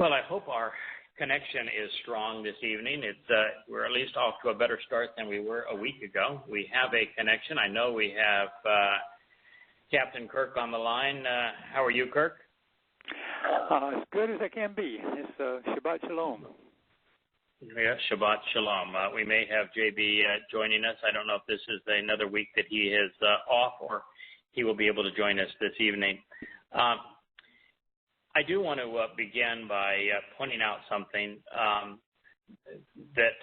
Well, I hope our connection is strong this evening. We're at least off to a better start than we were a week ago. We have a connection. I know we have Captain Kirk on the line. How are you, Kirk? As good as I can be. It's Shabbat Shalom. Yeah, Shabbat Shalom. We may have JB joining us. I don't know if this is another week that he is off or he will be able to join us this evening. I do want to begin by pointing out something that,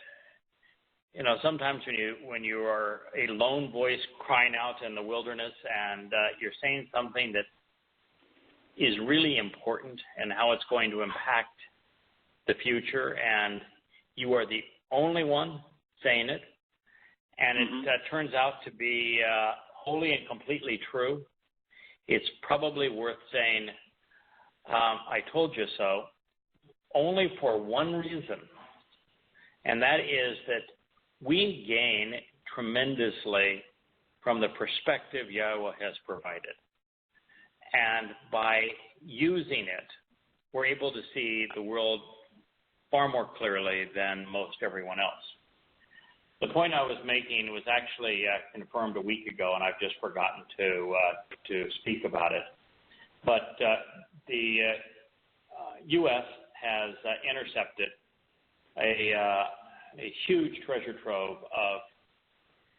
you know, sometimes when you are a lone voice crying out in the wilderness and you're saying something that is really important and how it's going to impact the future, and you are the only one saying it, and it turns out to be wholly and completely true, it's probably worth saying, I told you so, only for one reason, and that is that we gain tremendously from the perspective Yahweh has provided. And by using it, we're able to see the world far more clearly than most everyone else. The point I was making was actually confirmed a week ago, and I've just forgotten to speak about it. But the U.S. has intercepted a huge treasure trove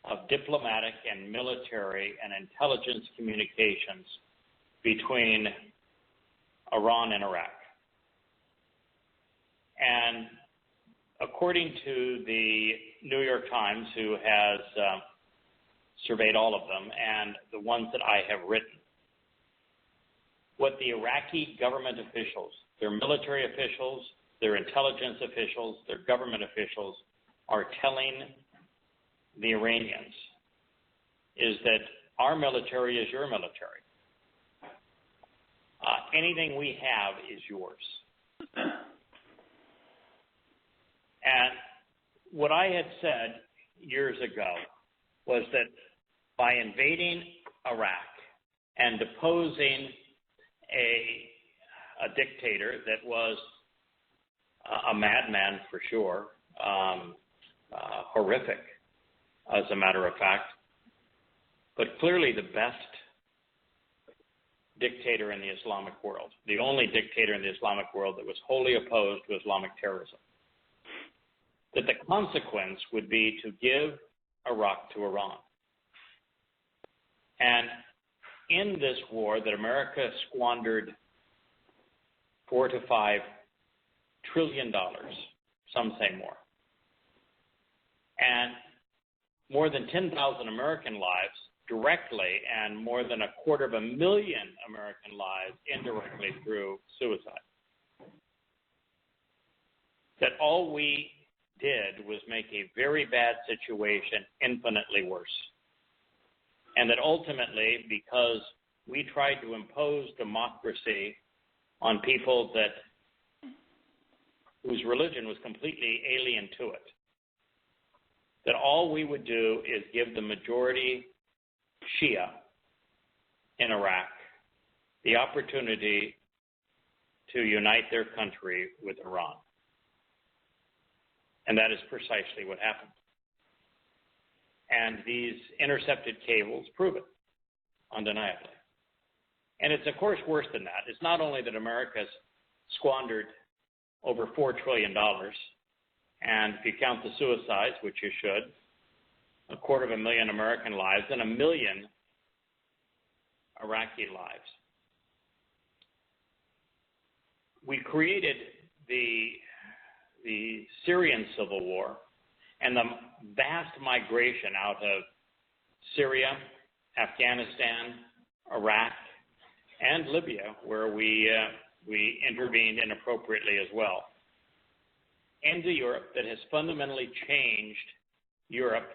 of diplomatic and military and intelligence communications between Iran and Iraq. And according to the New York Times, who has surveyed all of them, and the ones that I have written, what the Iraqi government officials, their military officials, their intelligence officials, their government officials are telling the Iranians is that our military is your military. Anything we have is yours. And what I had said years ago was that by invading Iraq and deposing a dictator that was a madman for sure, horrific as a matter of fact, but clearly the best dictator in the Islamic world, the only dictator in the Islamic world that was wholly opposed to Islamic terrorism, that the consequence would be to give Iraq to Iran. And in this war that America squandered $4 to $5 trillion, some say more, and more than 10,000 American lives directly and more than 250,000 American lives indirectly through suicide. That all we did was make a very bad situation infinitely worse. And that ultimately, because we tried to impose democracy on people whose religion was completely alien to it, that all we would do is give the majority Shia in Iraq the opportunity to unite their country with Iran. And that is precisely what happened. And these intercepted cables prove it, undeniably. And it's, of course, worse than that. It's not only that America's squandered over $4 trillion, and if you count the suicides, which you should, 250,000 American lives and 1 million Iraqi lives. We created the Syrian civil war and the vast migration out of Syria, Afghanistan, Iraq, and Libya, where we intervened inappropriately as well, into Europe, that has fundamentally changed Europe,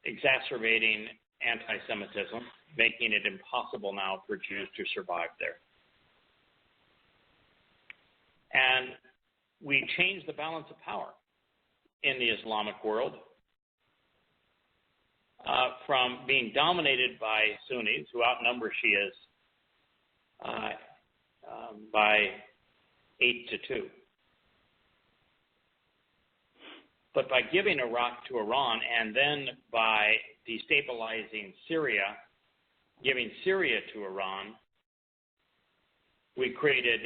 exacerbating antisemitism, making it impossible now for Jews to survive there. And we changed the balance of power in the Islamic world from being dominated by Sunnis, who outnumber Shias by 8-2. But by giving Iraq to Iran and then by destabilizing Syria, giving Syria to Iran, we created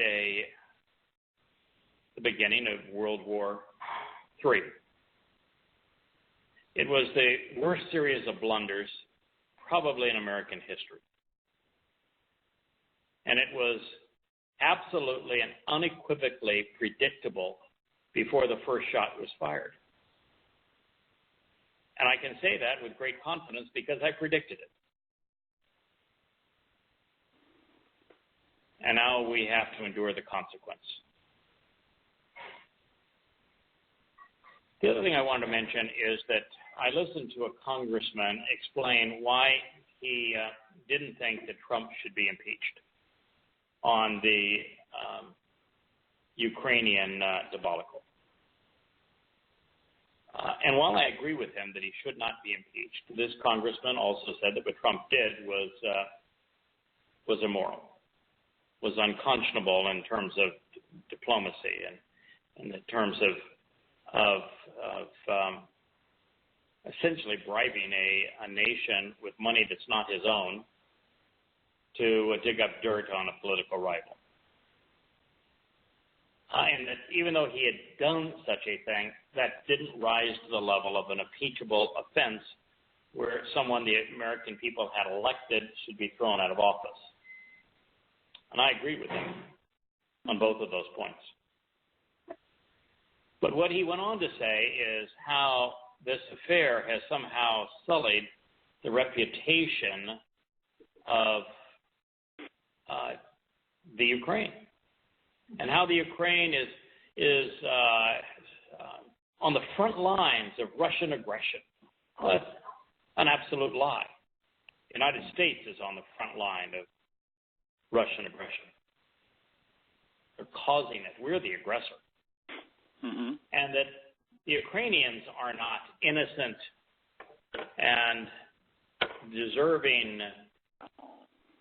the beginning of World War III. It was the worst series of blunders probably in American history. And it was absolutely and unequivocally predictable before the first shot was fired. And I can say that with great confidence because I predicted it. And now we have to endure the consequence. The other thing I wanted to mention is that I listened to a congressman explain why he didn't think that Trump should be impeached on the Ukrainian debacle. And while I agree with him that he should not be impeached, this congressman also said that what Trump did was immoral, was unconscionable in terms of diplomacy and in terms of essentially bribing a nation with money that's not his own to dig up dirt on a political rival. And that even though he had done such a thing, that didn't rise to the level of an impeachable offense where someone the American people had elected should be thrown out of office. And I agree with him on both of those points. But what he went on to say is how this affair has somehow sullied the reputation of the Ukraine, and how the Ukraine is on the front lines of Russian aggression. Well, that's an absolute lie. The United States is on the front line of Russian aggression. They're causing it. We're the aggressor. Mm-hmm. And that the Ukrainians are not innocent and deserving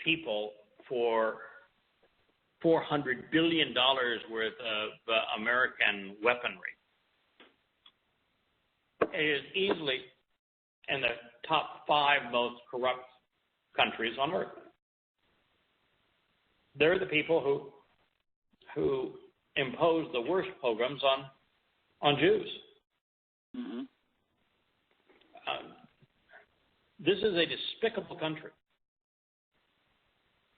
people for $400 billion worth of American weaponry. It is easily in the top 5 most corrupt countries on earth. They're the people who impose the worst pogroms on Jews. Mm-hmm. This is a despicable country.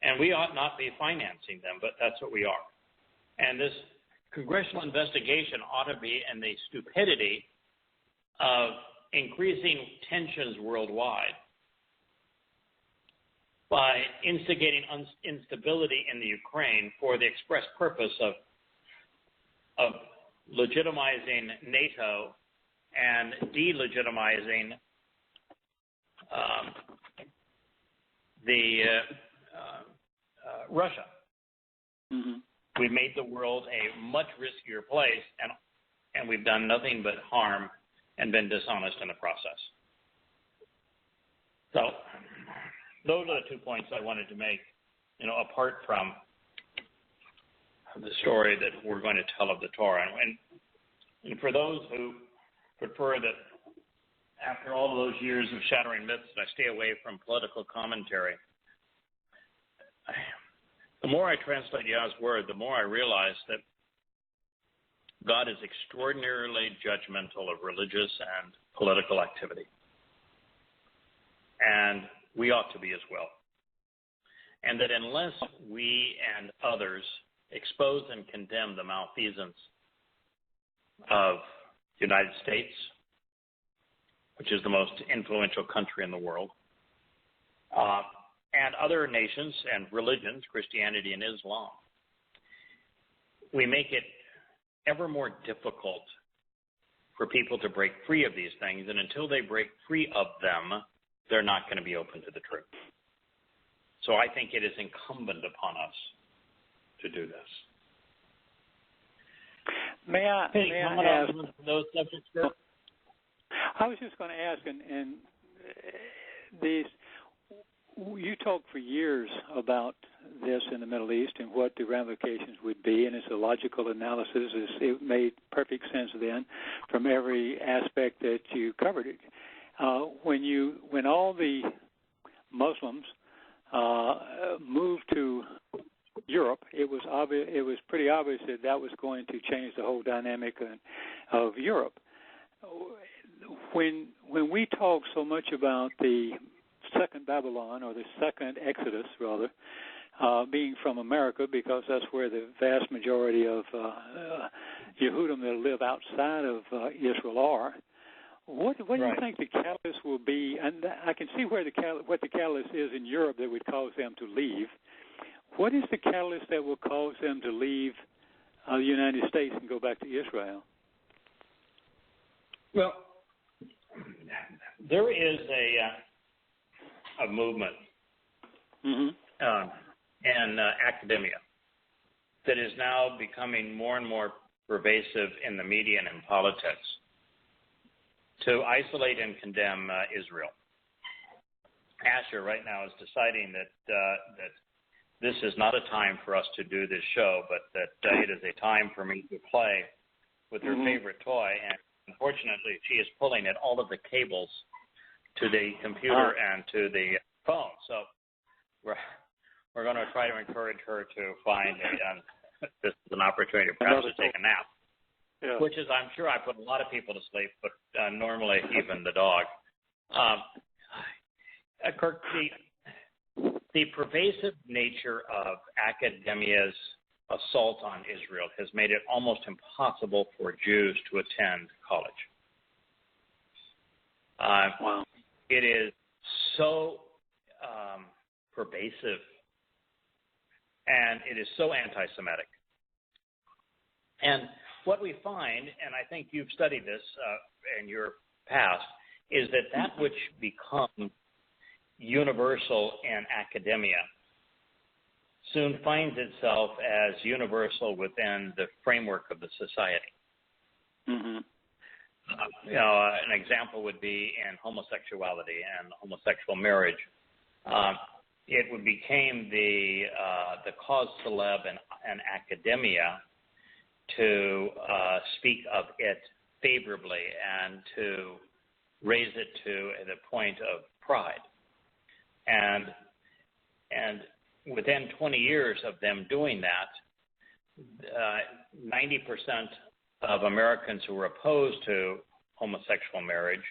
And we ought not be financing them, but that's what we are. And this congressional investigation ought to be in the stupidity of increasing tensions worldwide by instigating instability in the Ukraine for the express purpose of legitimizing NATO and delegitimizing Russia. Mm-hmm. We've made the world a much riskier place, and we've done nothing but harm and been dishonest in the process. So those are the 2 points I wanted to make, apart from the story that we're going to tell of the Torah. And for those who prefer that after all those years of shattering myths, I stay away from political commentary, the more I translate Yah's word, the more I realize that God is extraordinarily judgmental of religious and political activity. And we ought to be as well. And that unless we and others expose and condemn the malfeasance of the United States, which is the most influential country in the world, and other nations and religions, Christianity and Islam, we make it ever more difficult for people to break free of these things, and until they break free of them, they're not going to be open to the truth. So I think it is incumbent upon us to do this. May I ask those subjects? Sir? I was just going to ask, and these, you talked for years about this in the Middle East and what the ramifications would be, and it's a logical analysis. It made perfect sense then from every aspect that you covered it. When all the Muslims moved to Europe, it was pretty obvious that was going to change the whole dynamic of Europe. When we talk so much about the second Babylon, or the second Exodus, rather, being from America, because that's where the vast majority of Yehudim that live outside of Israel are. What do you think the catalyst will be? And I can see what the catalyst is in Europe that would cause them to leave. What is the catalyst that will cause them to leave the United States and go back to Israel? Well, there is a movement in academia that is now becoming more and more pervasive in the media and in politics to isolate and condemn Israel. Asher right now is deciding that this is not a time for us to do this show, but that it is a time for me to play with her favorite toy. And unfortunately, she is pulling at all of the cables to the computer and to the phone. So we're going to try to encourage her to find this is an opportunity perhaps to take a nap. Yeah. Which is, I'm sure, I put a lot of people to sleep, but normally even the dog. Kirk, the pervasive nature of academia's assault on Israel has made it almost impossible for Jews to attend college. Wow. It is so pervasive, and it is so anti-Semitic. And what we find, and I think you've studied this in your past, is that which becomes universal in academia soon finds itself as universal within the framework of the society. An example would be in homosexuality and homosexual marriage. It became the cause célèbre in academia to speak of it favorably and to raise it to the point of pride. And within 20 years of them doing that, 90% of Americans who were opposed to homosexual marriage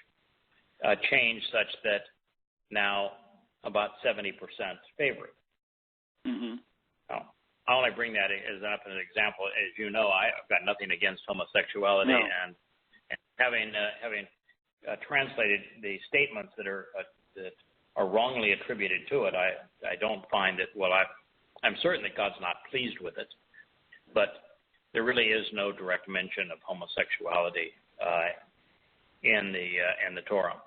changed such that now about 70% favor it. I only bring that as an example. As you know, I've got nothing against homosexuality, and having translated the statements that are wrongly attributed to it, I don't find it. Well, I'm certain that God's not pleased with it, but there really is no direct mention of homosexuality in the Torah.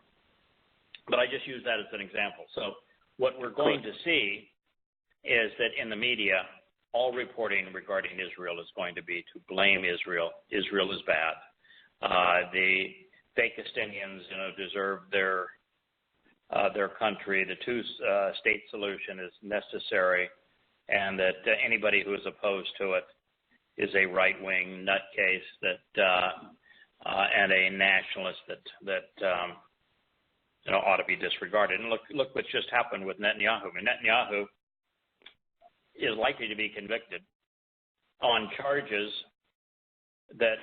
But I just use that as an example. So what we're going to see is that in the media, all reporting regarding Israel is going to be to blame Israel. Israel is bad. The fake Palestinians, deserve their country. The two-state solution is necessary, and that anybody who is opposed to it is a right-wing nutcase and a nationalist that ought to be disregarded. And look what's just happened with Netanyahu. I mean, Netanyahu is likely to be convicted on charges that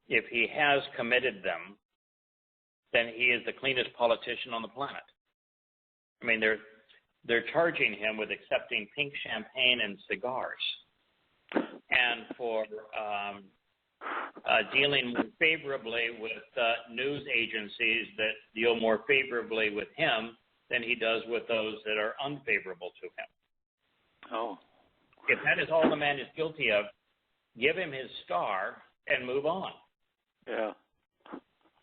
if he has committed them, then he is the cleanest politician on the planet. I mean, they're charging him with accepting pink champagne and cigars, and for dealing more favorably with news agencies that deal more favorably with him than he does with those that are unfavorable to him. Oh. If that is all the man is guilty of, give him his star and move on. Yeah.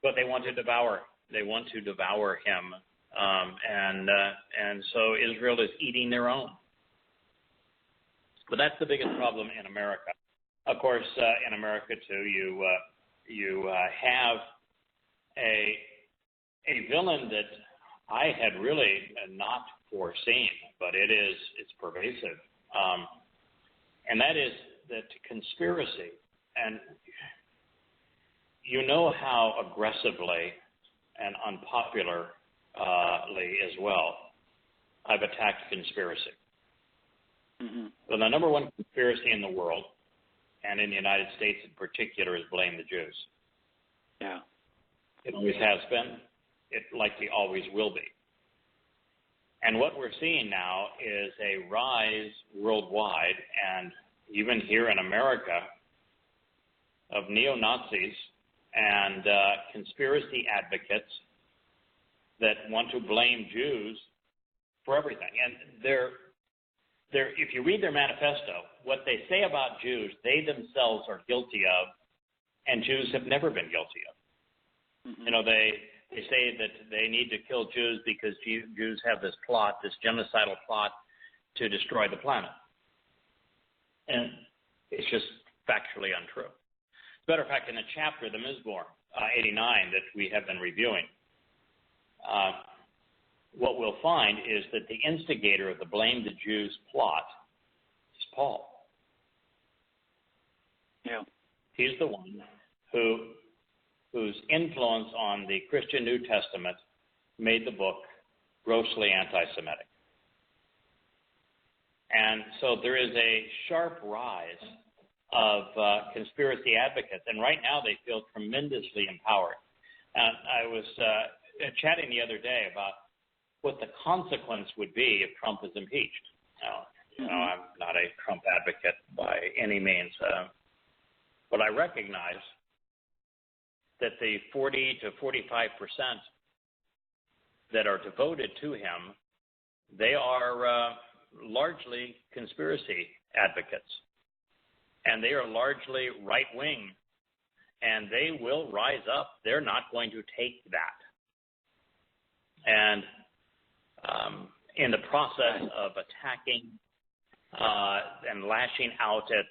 But they want to devour. They want to devour him, and so Israel is eating their own. But that's the biggest problem in America. Of course, in America too, you have a villain that I had really not foreseen, but it's pervasive. And that is that conspiracy, and you know how aggressively and unpopularly as well I've attacked conspiracy. Mm-hmm. Well, the number one conspiracy in the world, and in the United States in particular, is blame the Jews. Yeah. It always has been. It likely always will be. And what we're seeing now is a rise worldwide, and even here in America, of neo-Nazis and conspiracy advocates that want to blame Jews for everything. And if you read their manifesto, what they say about Jews, they themselves are guilty of, and Jews have never been guilty of. Mm-hmm. You know, they say that they need to kill Jews because Jews have this plot, this genocidal plot to destroy the planet. And it's just factually untrue. As a matter of fact, in the chapter, the Mizmor 89 that we have been reviewing, what we'll find is that the instigator of the Blame the Jews plot is Paul. Yeah. He's the one whose influence on the Christian New Testament made the book grossly anti-Semitic. And so there is a sharp rise of conspiracy advocates, and right now they feel tremendously empowered. And I was chatting the other day about what the consequence would be if Trump is impeached. Now, I'm not a Trump advocate by any means, but I recognize that the 40 to 45% that are devoted to him, they are largely conspiracy advocates, and they are largely right-wing, and they will rise up. They're not going to take that. And in the process of attacking and lashing out at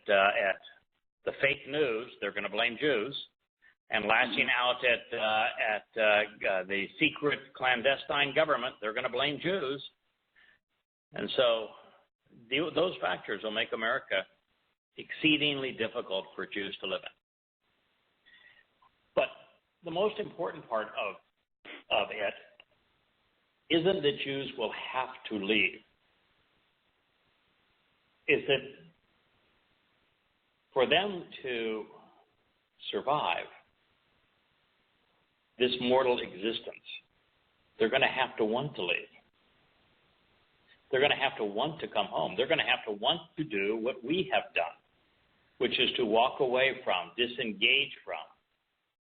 the fake news, they're going to blame Jews, and lashing out at the secret clandestine government, they're going to blame Jews. And so those factors will make America exceedingly difficult for Jews to live in. But the most important part of it isn't that Jews will have to leave. Is that for them to survive this mortal existence, they're going to have to want to leave. They're going to have to want to come home. They're going to have to want to do what we have done, which is to walk away from, disengage from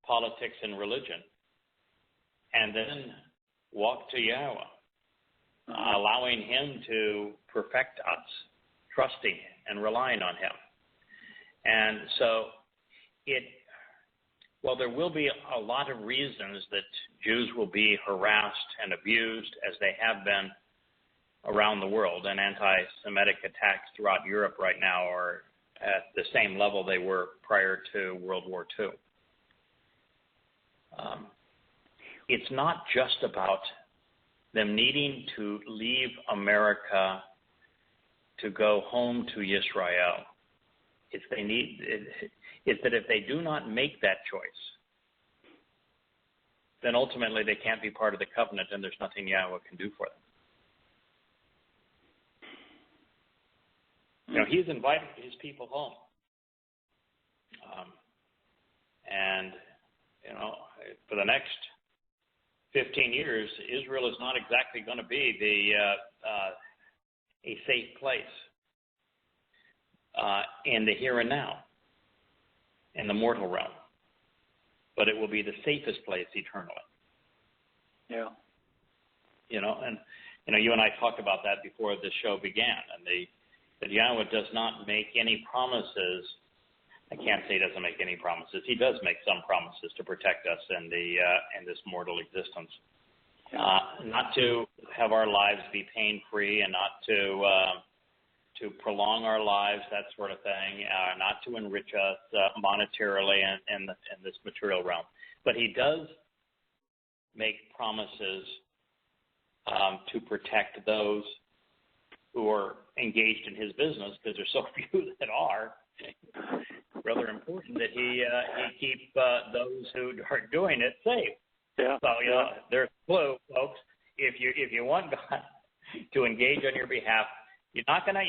politics and religion, and then walk to Yahowah, allowing him to perfect us, trusting and relying on him. And so well, there will be a lot of reasons that Jews will be harassed and abused, as they have been around the world, and anti-Semitic attacks throughout Europe right now are at the same level they were prior to World War II. It's not just about them needing to leave America to go home to Israel. It's that if they do not make that choice, then ultimately they can't be part of the covenant, and there's nothing Yahweh can do for them. You know, he's invited his people home. And, you know, for the next 15 years, Israel is not exactly going to be a safe place in the here and now, in the mortal realm. But it will be the safest place eternally. Yeah. You know, and, you know, you and I talked about that before the show began, and that Yahweh does not make any promises. I can't say he doesn't make any promises. He does make some promises to protect us in this mortal existence. Not to have our lives be pain-free, and not to prolong our lives, that sort of thing, not to enrich us monetarily in this material realm. But he does make promises to protect those who are engaged in his business, because there's so few that are. Rather important that he keep those who are doing it safe. Yeah. So there's a clue, folks. If you want God to engage on your behalf, you're not gonna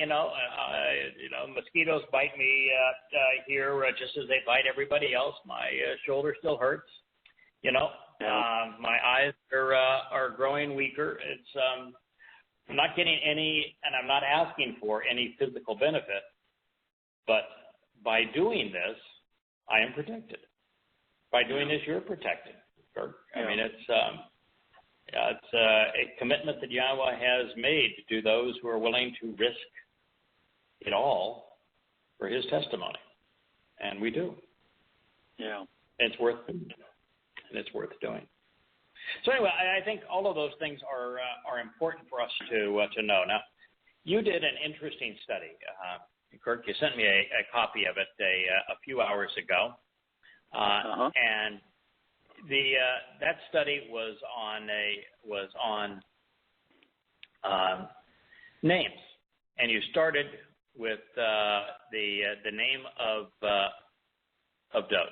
mosquitoes bite me here just as they bite everybody else. My shoulder still hurts. My eyes are growing weaker. It's I'm not getting any, and I'm not asking for any physical benefit, but by doing this, I am protected. By doing this, you're protected. I mean, it's a commitment that Yahweh has made to those who are willing to risk it all for his testimony, and we do. Yeah, it's worth doing. So anyway, I think all of those things are important for us to know. Now, you did an interesting study, Kirk. You sent me a copy of it a few hours ago, and that study was on names, and you started with the name of Dowd.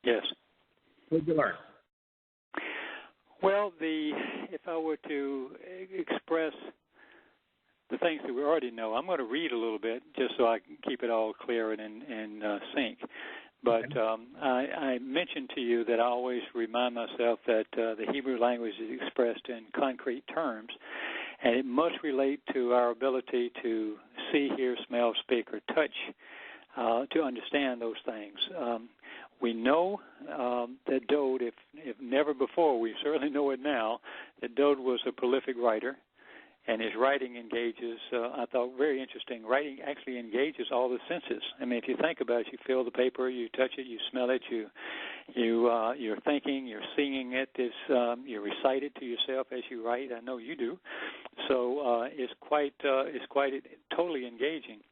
Yes. What did you learn? Well, if I were to express the things that we already know, I'm going to read a little bit just so I can keep it all clear and in sync. But I mentioned to you that I always remind myself that the Hebrew language is expressed in concrete terms, and it must relate to our ability to see, hear, smell, speak, or touch to understand those things. We know that Dowd, if never before, we certainly know it now, that Dowd was a prolific writer, and his writing engages, I thought very interesting, writing actually engages all the senses. I mean, if you think about it, you feel the paper, you touch it, you smell it, you're thinking, you're singing it, you recite it to yourself as you write. I know you do. So it's quite totally engaging.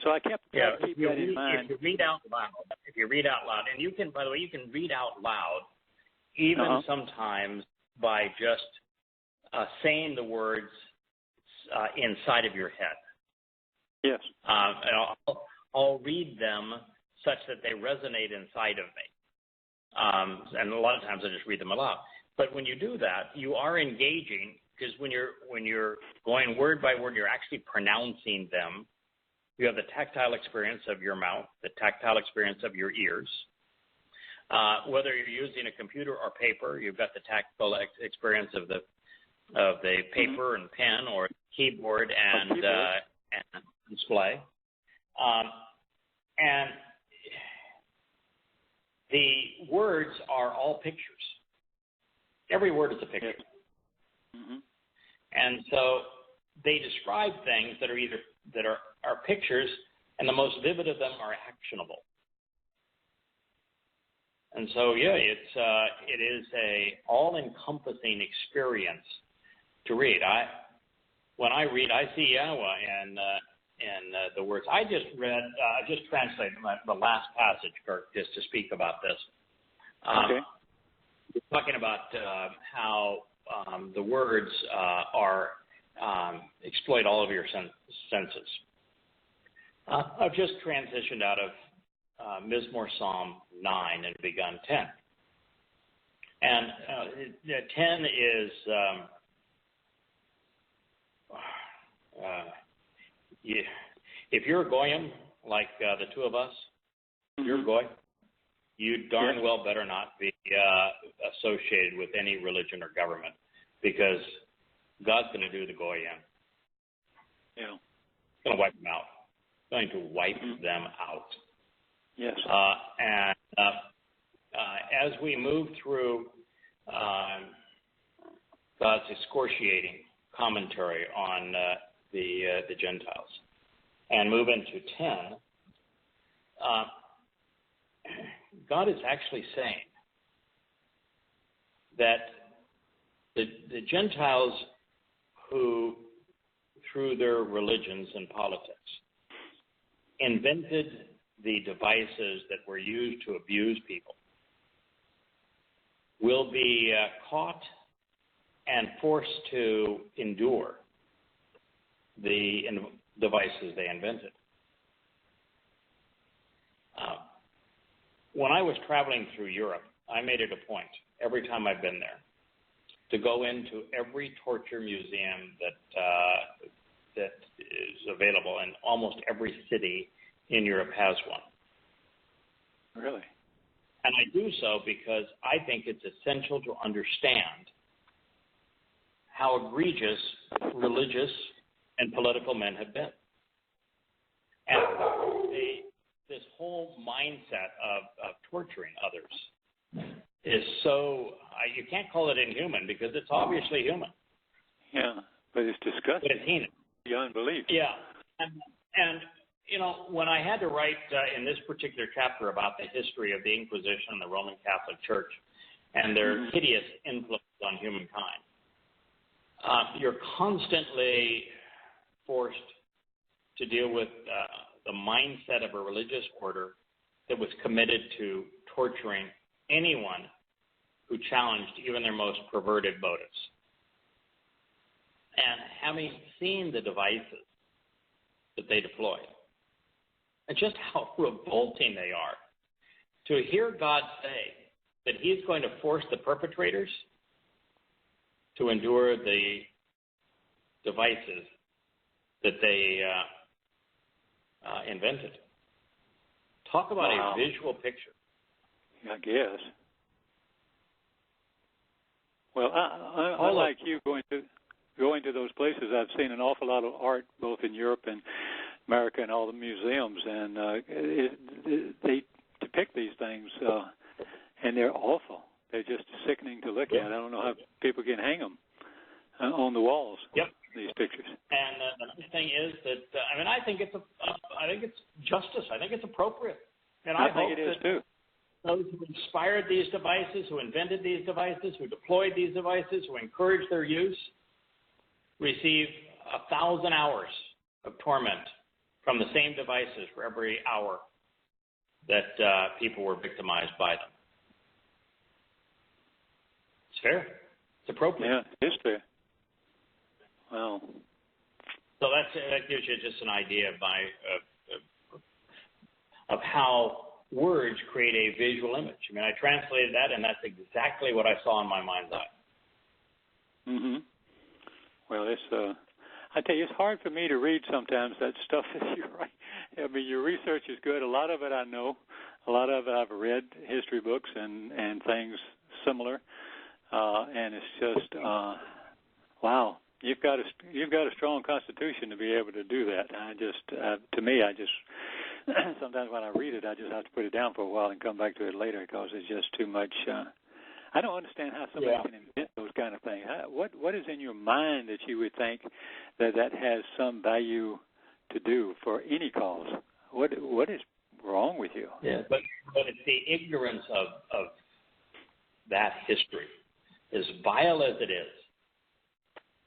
So I keep that in mind. If you read out loud, and you can, by the way, you can read out loud, even sometimes by just saying the words inside of your head. Yes. And I'll read them such that they resonate inside of me. And a lot of times I just read them aloud. But when you do that, you are engaging, because when you're going word by word, you're actually pronouncing them. You have the tactile experience of your mouth, the tactile experience of your ears. Whether you're using a computer or paper, you've got the tactile experience of the paper and pen or keyboard and display. And the words are all pictures. Every word is a picture. Mm-hmm. And so they describe things that are pictures, and the most vivid of them are actionable. And so, it is a all-encompassing experience to read. When I read, I see Yahweh in the words. I just translated the last passage, Kirk, just to speak about this. Okay. We're talking about how the words exploit all of your senses. I've just transitioned out of Mizmor Psalm 9 and begun 10. And 10 is, if you're a goyim, like the two of us, you're a goy, you darn well better not be associated with any religion or government, because God's going to do the goyim. Yeah. He's going to wipe them out. Going to wipe them out. Yes. And as we move through God's excoriating commentary on the Gentiles and move into 10, God is actually saying that the Gentiles who, through their religions and politics, invented the devices that were used to abuse people, will be caught and forced to endure the devices they invented. When I was traveling through Europe, I made it a point, every time I've been there, to go into every torture museum that is available, and almost every city in Europe has one. Really? And I do so because I think it's essential to understand how egregious religious and political men have been. And this whole mindset of torturing others is so, you can't call it inhuman because it's obviously human. Yeah, but it's disgusting. But it's heinous. Beyond belief. Yeah. And you know, when I had to write in this particular chapter about the history of the Inquisition and the Roman Catholic Church and their hideous influence on humankind, you're constantly forced to deal with the mindset of a religious order that was committed to torturing anyone who challenged even their most perverted motives. And having seen the devices that they deployed, and just how revolting they are, to hear God say that he's going to force the perpetrators to endure the devices that they invented. Talk about a visual picture. I guess. Well, I like you going to those places. I've seen an awful lot of art both in Europe and America and all the museums, and they depict these things, and they're awful. They're just sickening to look at. I don't know how people can hang them on the walls. Yep. These pictures. And the nice thing is that I think it's justice. I think it's appropriate. And I think it is too. Those who inspired these devices, who invented these devices, who deployed these devices, who encouraged their use, receive 1,000 hours of torment from the same devices for every hour that people were victimized by them. It's fair. It's appropriate. Yeah, it is fair. Wow. So that gives you just an idea of how words create a visual image. I mean, I translated that, and that's exactly what I saw in my mind's eye. Mm-hmm. Well, it's I tell you, it's hard for me to read sometimes that stuff that you write. I mean, your research is good. A lot of it I know. A lot of it I've read history books and things similar, and it's just wow. You've got a strong constitution to be able to do that. To me, sometimes when I read it, I just have to put it down for a while and come back to it later because it's just too much. I don't understand how somebody can invent those kind of things. What is in your mind that you would think that has some value to do for any cause? What is wrong with you? Yeah, but it's the ignorance of that history, as vile as it is.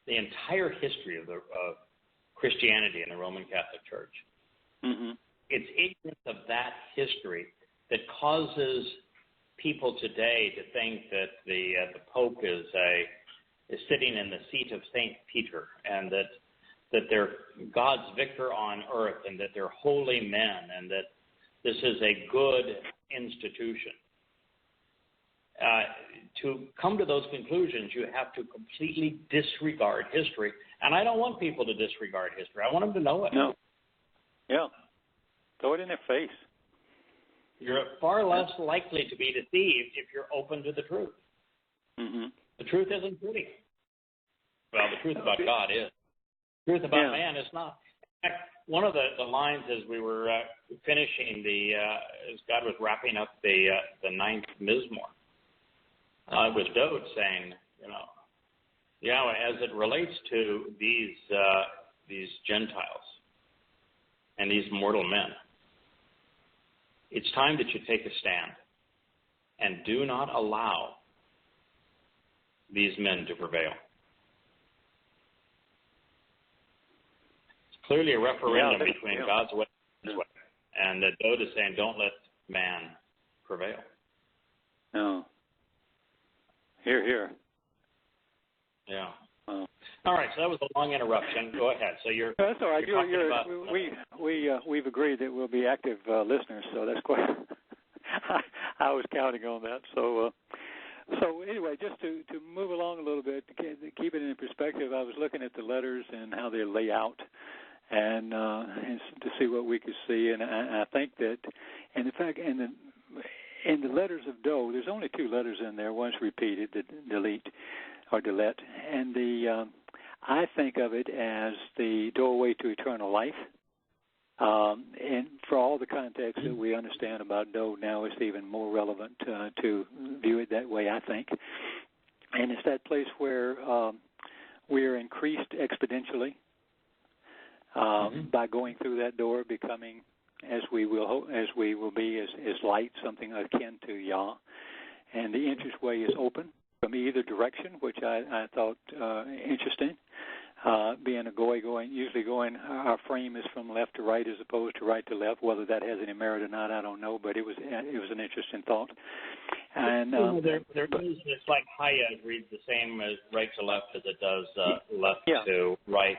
The entire history of Christianity and the Roman Catholic Church. Mm-hmm. It's ignorance of that history that causes people today to think that the Pope is sitting in the seat of Saint Peter, and that they're God's victor on earth, and that they're holy men, and that this is a good institution. To come to those conclusions, you have to completely disregard history. And I don't want people to disregard history. I want them to know it. No. Yeah. Throw it in their face. You're far less likely to be deceived if you're open to the truth. Mm-hmm. The truth isn't pretty. Well, the truth about God is. The truth about man is not. In fact, one of the lines as we were finishing as God was wrapping up the ninth Mizmor, was Dowd saying, Yahweh, as it relates to these Gentiles and these mortal men, it's time that you take a stand and do not allow these men to prevail. It's clearly a referendum between God's way and his way. And Dowd is saying, don't let man prevail. No. Hear, hear. Yeah. All right, so that was a long interruption. Go ahead. So that's all right. You're about, we've agreed that we'll be active listeners, so that's quite. I was counting on that. So anyway, just to move along a little bit, to keep it in perspective, I was looking at the letters and how they lay out, and to see what we could see, and I think that, and in fact, in the letters of Dowd, there's only two letters in there. One's repeated, the delete or delete, and I think of it as the doorway to eternal life. And for all the context that we understand about Dowd now, it's even more relevant to view it that way, I think. And it's that place where we are increased exponentially by going through that door, becoming as we will be as light, something akin to Yah. And the entranceway is open from either direction, which I thought interesting. Being a goy usually going, our frame is from left to right as opposed to right to left. Whether that has any merit or not, I don't know, but it was an interesting thought. And there is, it's like Hayat reads the same as right to left as it does left to right.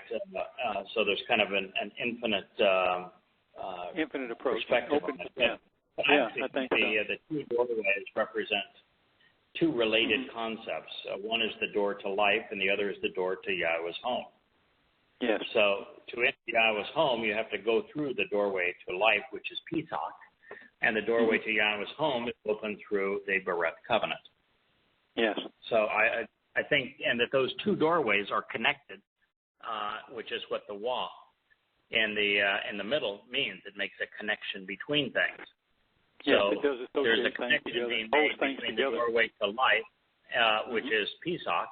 So there's kind of an infinite approach. Perspective Open, on it. I think the two doorways represent two related concepts. One is the door to life, and the other is the door to Yahweh's home. Yes. So to enter Yahweh's home, you have to go through the doorway to life, which is Pesach, and the doorway to Yahweh's home is open through the Bereth covenant. Yes. So I think, and that those two doorways are connected, which is what the wah in the middle means. It makes a connection between things. So there's a connection being made between the doorway to life, which is Pesach,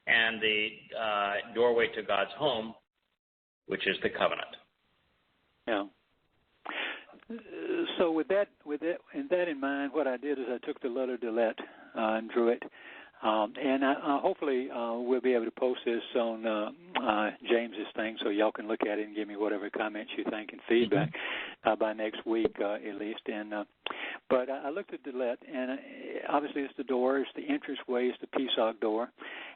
and the doorway to God's home, which is the covenant. Yeah. So with that in mind, what I did is I took the letter Delet and drew it, and I hopefully we'll be able to post this on James's thing, so y'all can look at it and give me whatever comments you think and feedback by next week at least. And but I looked at Delet, and obviously it's the door, it's the entranceway, it's the Pesach door,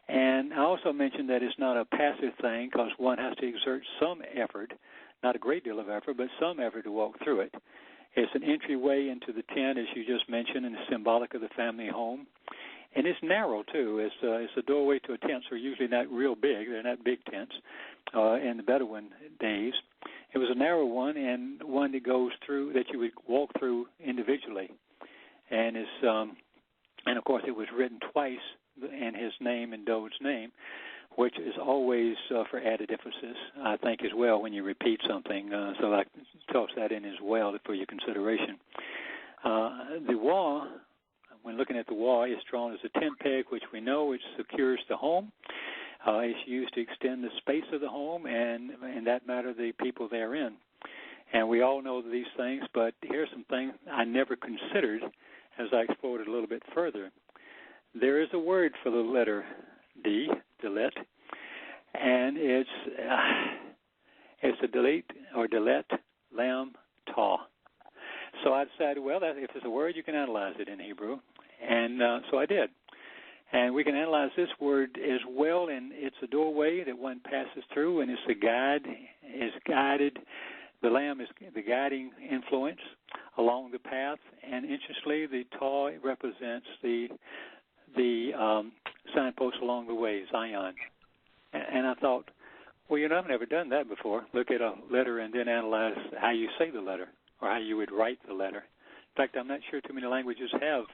and I also mentioned that it's not a passive thing because one has to exert some effort. Not a great deal of effort, but some effort to walk through it. It's an entryway into the tent, as you just mentioned, and it's symbolic of the family home. And it's narrow, too. It's a doorway to a tent, so usually not real big. They're not big tents in the Bedouin days. It was a narrow one, and one that goes through, that you would walk through individually. And and of course, it was written twice in his name and Dowd's name, which is always for added emphasis, I think, as well, when you repeat something. So I toss that in as well for your consideration. The wall, when looking at the wall, is drawn as a tent peg, which we know which secures the home. It's used to extend the space of the home and, in that matter, the people therein. And we all know these things, but here's some things I never considered as I explored it a little bit further. There is a word for the letter D, delete, and it's a delete or delete lam ta. So I decided, well, if it's a word, you can analyze it in Hebrew, and so I did. And we can analyze this word as well, and it's a doorway that one passes through, and it's a guide, is guided. The lamb is the guiding influence along the path, and interestingly, the ta represents the signpost along the way, Zion. And I thought, well, I've never done that before. Look at a letter and then analyze how you say the letter or how you would write the letter. In fact, I'm not sure too many languages have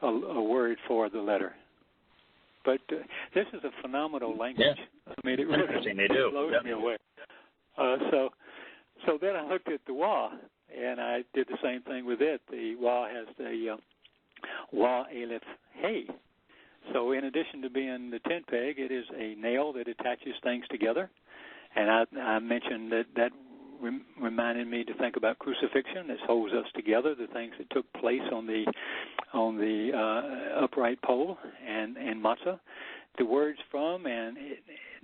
a word for the letter. But this is a phenomenal language. Yeah. I mean, it really blows me away. So then I looked at the Wah, and I did the same thing with it. The Wah has the Wah Aleph Hey. So in addition to being the tent peg, it is a nail that attaches things together. And I mentioned that reminded me to think about crucifixion. This holds us together, the things that took place on the upright pole and matzah. The words from and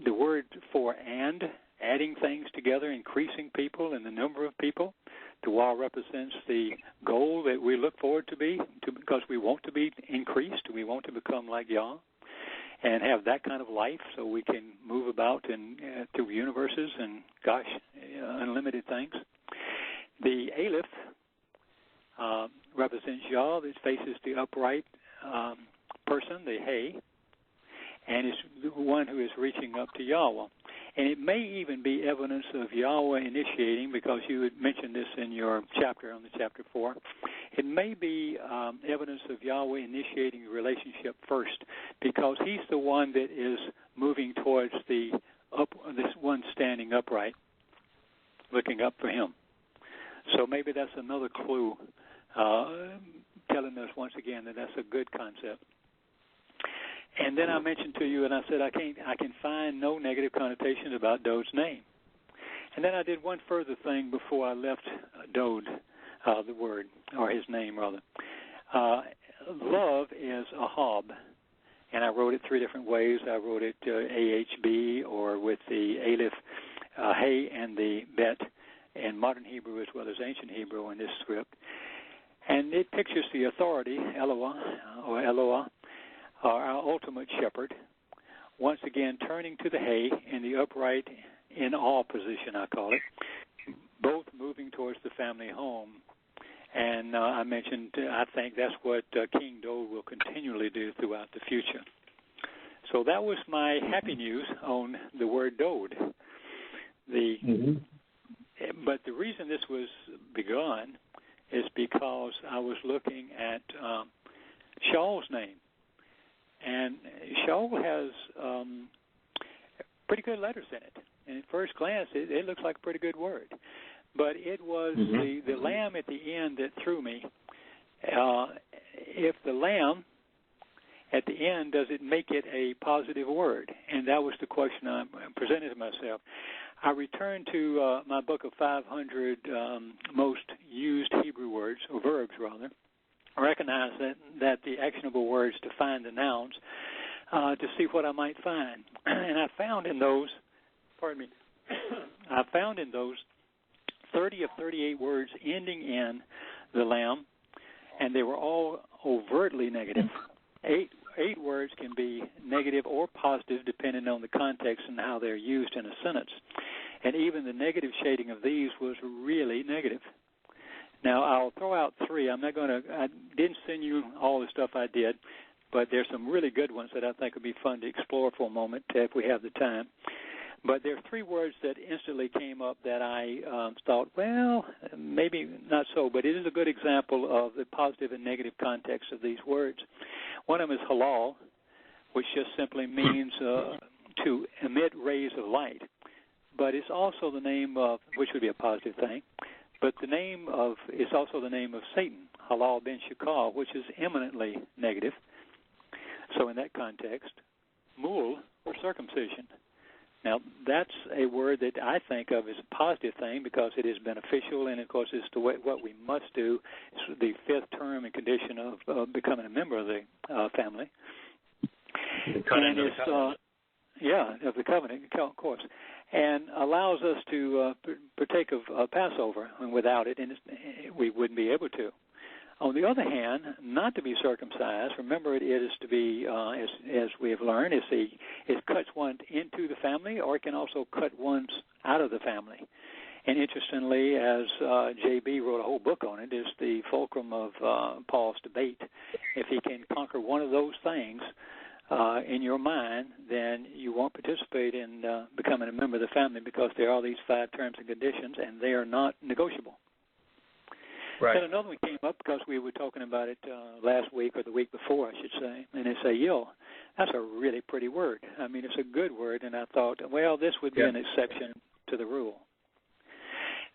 the word for and, adding things together, increasing people and the number of people. The Wah represents the goal that we look forward to because we want to be increased. We want to become like Yah. and have that kind of life so we can move about through universes and, unlimited things. The Aleph represents Yah, that faces the upright person, the Hay, and is the one who is reaching up to Yahweh. And it may even be evidence of Yahweh initiating, because you had mentioned this in your chapter, on the chapter 4. It may be evidence of Yahweh initiating the relationship first, because he's the one that is moving towards this one standing upright, looking up for him. So maybe that's another clue telling us once again that that's a good concept. And then I mentioned to you, and I said I can find no negative connotations about Dowd's name. And then I did one further thing before I left Dowd, the word, or his name rather. Love is a hob, and I wrote it 3 different ways. I wrote it AHB, or with the Aleph, Hay, and the Bet, in modern Hebrew as well as ancient Hebrew in this script. And it pictures the authority, Eloah, or Eloah, our ultimate shepherd, once again turning to the Hay in the upright in all position, I call it, both moving towards the family home. And I mentioned, I think that's what King Dowd will continually do throughout the future. So that was my happy news on the word Dowd. But the reason this was begun is because I was looking at Shaul's name. And Shaul has pretty good letters in it. And at first glance, it looks like a pretty good word. But it was the lamb at the end that threw me. If the lamb at the end, does it make it a positive word? And that was the question I presented to myself. I returned to my book of 500 most used Hebrew words, or verbs rather. I recognize that the actionable words define the nouns to see what I might find. And I found in those, I found in those 30 of 38 words ending in the lamb, and they were all overtly negative. Eight words can be negative or positive depending on the context and how they're used in a sentence. And even the negative shading of these was really negative. Now, I'll throw out 3. I didn't send you all the stuff I did, but there's some really good ones that I think would be fun to explore for a moment if we have the time. But there are 3 words that instantly came up that I thought, well, maybe not so, but it is a good example of the positive and negative context of these words. One of them is halal, which just simply means to emit rays of light. But it's also the name of, which would be a positive thing, but it's also the name of Satan, Halal ben Shakal, which is eminently negative. So in that context, mul, or circumcision. Now, that's a word that I think of as a positive thing because it is beneficial, and, of course, it's what we must do. It's the 5th term and condition of becoming a member of the family. The covenant of the covenant. Of the covenant, of course, and allows us to partake of Passover, and without it, we wouldn't be able to. On the other hand, not to be circumcised, remember it is to be, as we have learned, it cuts one into the family, or it can also cut one out of the family. And interestingly, as J.B. wrote a whole book on it, is the fulcrum of Paul's debate. If he can conquer one of those things in your mind, then you won't participate in becoming a member of the family, because there are these 5 terms and conditions, and they are not negotiable. Right. Then another one came up because we were talking about it last week, or the week before, I should say, and it's ayil. That's a really pretty word. I mean, it's a good word, and I thought, well, this would be an exception to the rule.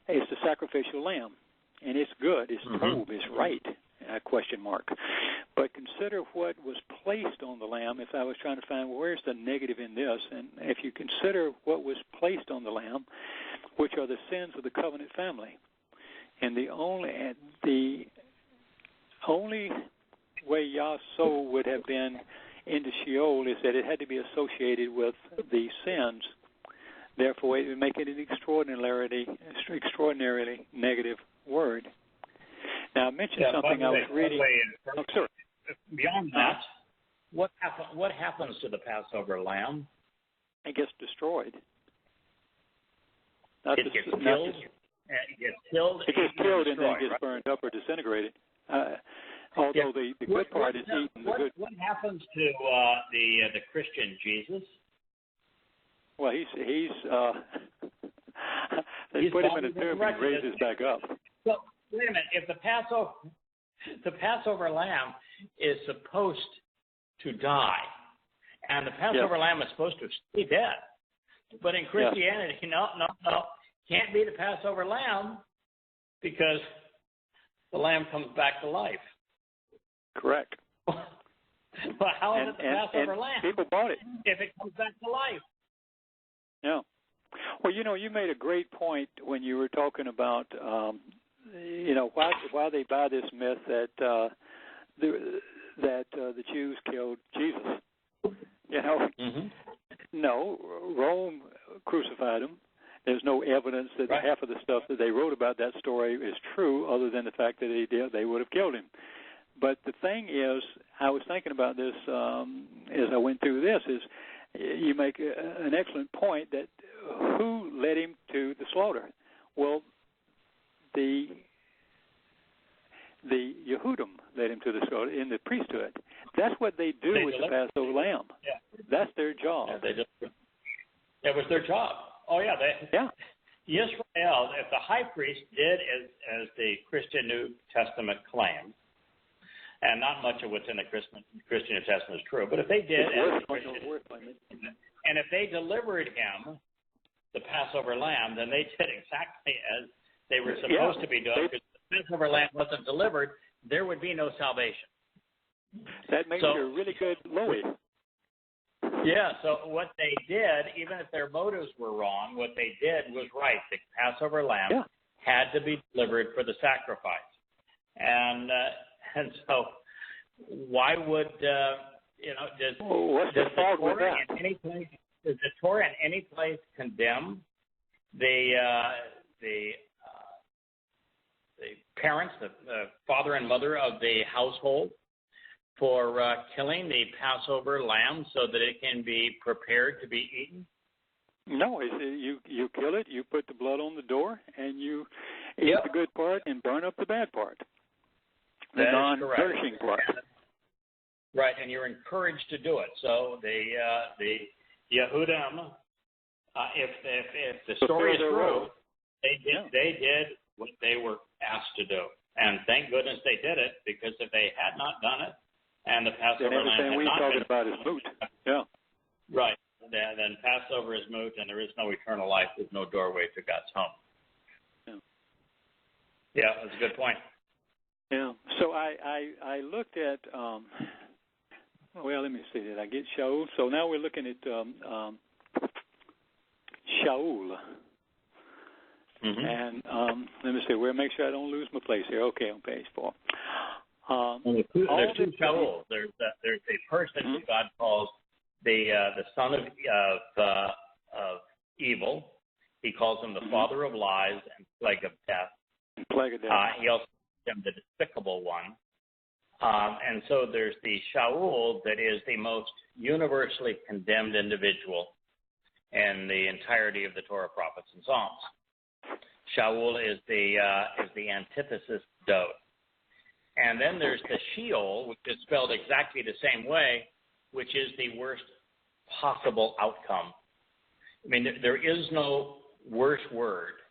It's the sacrificial lamb, and it's good. It's tov, it's right, question mark. But consider what was placed on the lamb. If I was trying to find, well, where's the negative in this? And if you consider what was placed on the lamb, which are the sins of the covenant family, and the only way Yah's soul would have been into Sheol is that it had to be associated with the sins. Therefore, it would make it an extraordinarily negative word. Now, I mentioned something I was reading. Beyond that, What happens to the Passover lamb? It gets destroyed. It gets killed. It gets killed. It gets killed and then it gets burned up or disintegrated. Although the good part is eaten. What happens to the Christian Jesus? Well, they put him in a tomb and raises back up. So wait a minute. If the Passover lamb is supposed to die, and the Passover lamb is supposed to stay dead, but in Christianity, no, can't be the Passover lamb because the lamb comes back to life. Correct. Well, how is it the Passover lamb? People bought it if it comes back to life. Yeah. Well, you made a great point when you were talking about, why they buy this myth that the Jews killed Jesus. No, Rome crucified him. There's no evidence that half of the stuff that they wrote about that story is true, other than the fact that they would have killed him. But the thing is, I was thinking about this as I went through this, is you make an excellent point that who led him to the slaughter? Well, the Yehudim led him to the slaughter in the priesthood. That's what they do with the Passover lamb. Yeah. That's their job. Yeah, that was their job. Oh, yeah. Yisrael, if the high priest did as the Christian New Testament claims, and not much of what's in the Christian New Testament is true, but if they did, and if they delivered him the Passover lamb, then they did exactly as they were supposed to be doing. Because if the Passover lamb wasn't delivered, there would be no salvation. That makes you a really good Louis. Yeah, so what they did, even if their motives were wrong, what they did was right. The Passover lamb had to be delivered for the sacrifice. And so why would, does the Torah in any place condemn the parents, the father and mother of the household, for killing the Passover lamb so that it can be prepared to be eaten? No, you kill it, you put the blood on the door, and you eat the good part and burn up the bad part, the non-nourishing part. Right, and you're encouraged to do it. So the Yehudim, if the story is true, they did what they were asked to do, and thank goodness they did it, because if they had not done it, and the Passover lamb had not been about is moot. Yeah. Right. Then Passover is moot, and there is no eternal life. There's no doorway to God's home. Yeah, that's a good point. Yeah. So I looked at let me see. Did I get Shaul? So now we're looking at Shaul. Mm-hmm. And let me see. Make sure I don't lose my place here. Okay, on page 4. There's two Shaul. There's a person who God calls the son of evil. He calls him the father of lies and plague of death. He also calls him the despicable one. And so there's the Shaul that is the most universally condemned individual in the entirety of the Torah, prophets, and Psalms. Shaul is the antithesis of Dowd. And then there's the Sheol, which is spelled exactly the same way, which is the worst possible outcome. I mean, there is no worse word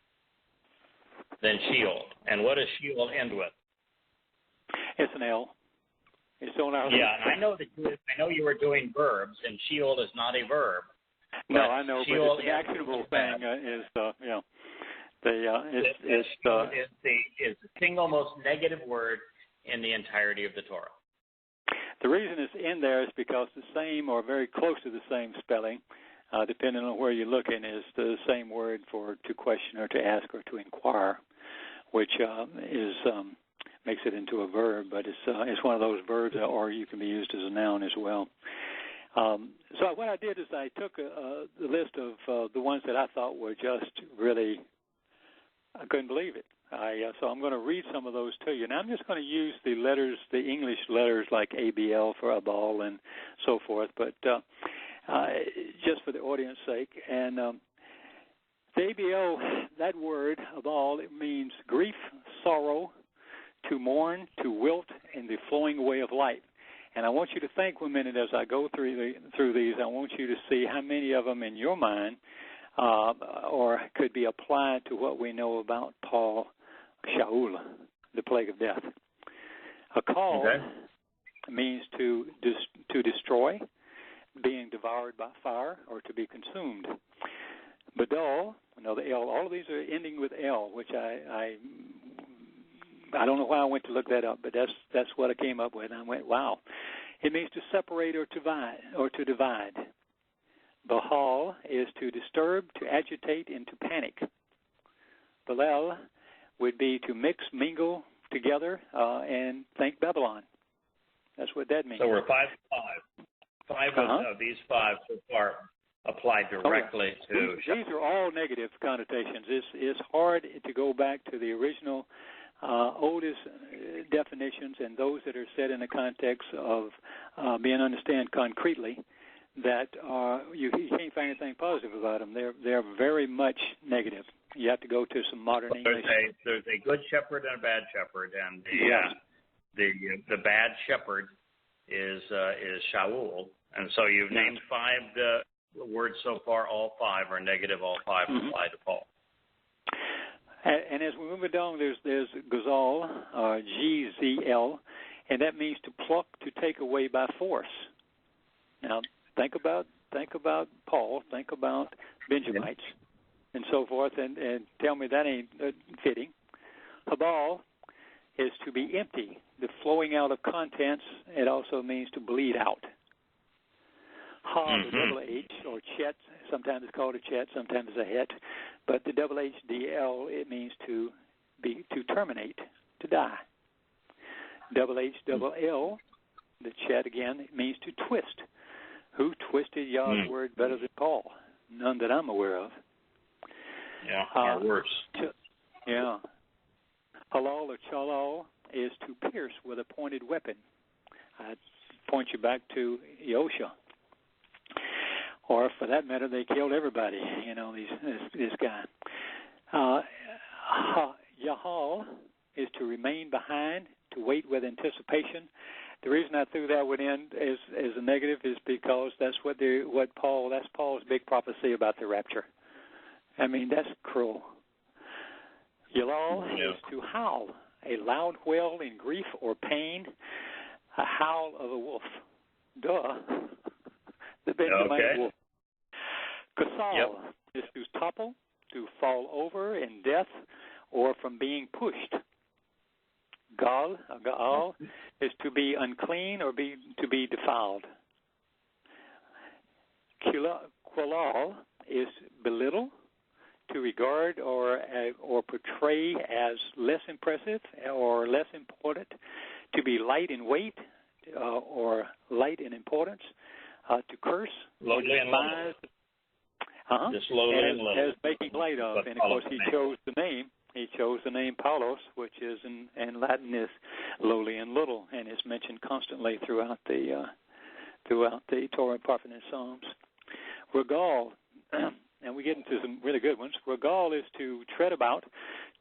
than Sheol. And what does Sheol end with? It's an L. It's on our. Yeah, and I know you were doing verbs, and Sheol is not a verb. No, I know, but it's an actionable thing. It's the single most negative word in the entirety of the Torah. The reason it's in there is because the same or very close to the same spelling, depending on where you're looking, is the same word for to question or to ask or to inquire, which makes it into a verb, but it's one of those verbs, or you can be used as a noun as well. So what I did is I took the list of the ones that I thought were just really, I couldn't believe it. So I'm going to read some of those to you. Now I'm just going to use the letters, the English letters like ABL for Abal and so forth, but just for the audience sake. And the ABL, that word, Abal, it means grief, sorrow, to mourn, to wilt, and the flowing away of light. And I want you to think for a minute as I go through these. I want you to see how many of them in your mind or could be applied to what we know about Paul Shaul, the plague of death. A call means to destroy, being devoured by fire, or to be consumed. Badal, another L. All of these are ending with L, which I don't know why I went to look that up, but that's what I came up with. And I went, wow. It means to separate or to divide. Bahal is to disturb, to agitate, and to panic. Balel would be to mix, mingle together, and think Babylon. That's what that means. So we're 5. Of these 5 so far apply directly to. These are all negative connotations. It's hard to go back to the original oldest definitions and those that are set in the context of being understood concretely. That you can't find anything positive about them. They're very much negative. You have to go to some modern English. There's a good shepherd and a bad shepherd, and the bad shepherd is Shaul. And so you've named 5 words so far. All 5 are negative. All 5 apply to Paul. And as we move along, there's Gazal, GZL, and that means to pluck, to take away by force. Now, think about Paul. Think about Benjamites and so forth, and tell me that ain't fitting. Habal is to be empty, the flowing out of contents. It also means to bleed out. Ha, the double H, or chet, sometimes it's called a chet, sometimes it's a het, but the double HDL, it means to terminate, to die. Double H, double L, the chet again, it means to twist. Who twisted Yah's word better than Paul? None that I'm aware of. Yeah, or worse. Halal or chalal is to pierce with a pointed weapon. I point you back to Yosha. Or, for that matter, they killed everybody, this guy. Yahal is to remain behind, to wait with anticipation. The reason I threw that one in as a negative is because that's that's Paul's big prophecy about the rapture. I mean, that's cruel. Yalal is to howl, a loud wail in grief or pain, a howl of a wolf. Duh. The Benjamite wolf. Kasal is to topple, to fall over in death, or from being pushed. Gaal is to be unclean or to be defiled. Qualal is belittle, to regard or portray as less impressive or less important, to be light in weight or light in importance, to curse, lowly and low. Just lowly and low. As making light of, and of course he chose the name. He chose the name Paulos, which is in Latin is lowly and little, and is mentioned constantly throughout the Torah, Prophet, and Psalms. Regal, and we get into some really good ones. Regal is to tread about,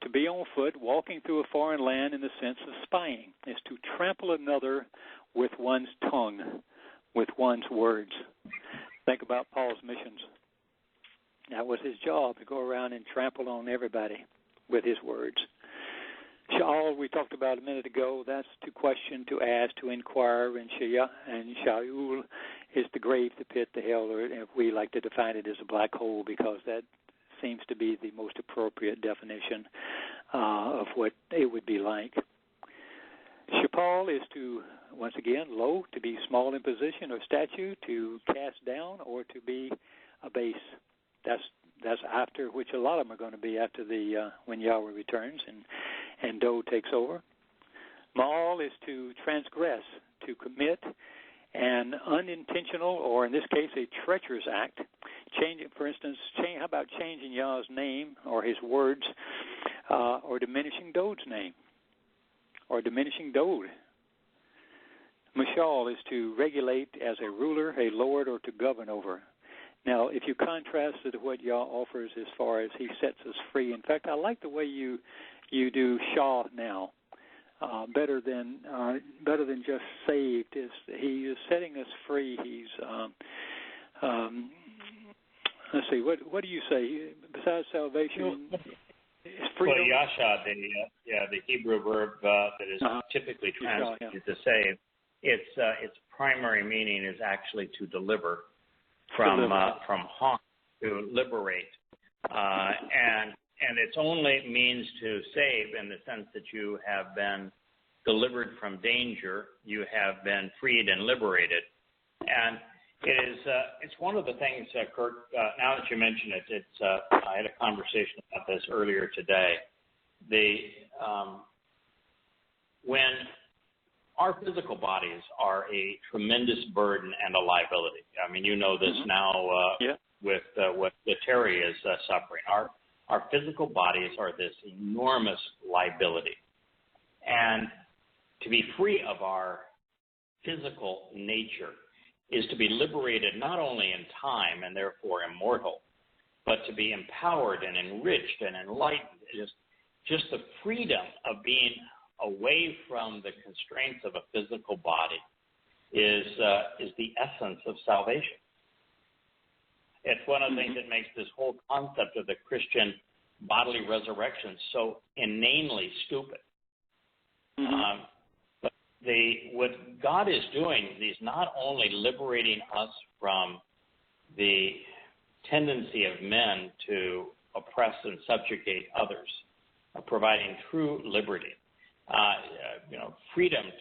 to be on foot, walking through a foreign land in the sense of spying. Is to trample another with one's tongue, with one's words. Think about Paul's missions. That was his job, to go around and trample on everybody with his words. Shaul, we talked about a minute ago, that's to question, to ask, to inquire, and Shaul is the grave, the pit, the hell, or if we like to define it as a black hole, because that seems to be the most appropriate definition of what it would be like. Shapal is to, once again, low, to be small in position or stature, to cast down, or to be a base. That's after, which a lot of them are going to be after when Yahweh returns and Dowd takes over. Ma'al is to transgress, to commit an unintentional, or in this case, a treacherous act. For instance, how about changing Yah's name or his words or diminishing Dowd's name, or diminishing Dowd. Mashal is to regulate as a ruler, a lord, or to govern over. Now, if you contrast it to what Yah offers as far as he sets us free, in fact, I like the way you do Shah now. Better than just saved. He is setting us free. He's let's see. What do you say besides salvation? Well, Yasha, the Hebrew verb that is typically translated to save, its primary meaning is actually to deliver from harm, to liberate, and its only means to save in the sense that you have been delivered from danger, you have been freed and liberated, and it's one of the things, Kurt. Now that you mention it, I had a conversation about this earlier today. When our physical bodies are a tremendous burden and a liability. I mean, you know this now with what Terry is suffering. Our physical bodies are this enormous liability. And to be free of our physical nature is to be liberated not only in time and therefore immortal, but to be empowered and enriched and enlightened. Just the freedom of being away from the constraints of a physical body is the essence of salvation. It's one of the things that makes this whole concept of the Christian bodily resurrection so inanely stupid. But what God is doing is not only liberating us from the tendency of men to oppress and subjugate others, providing true liberty, freedom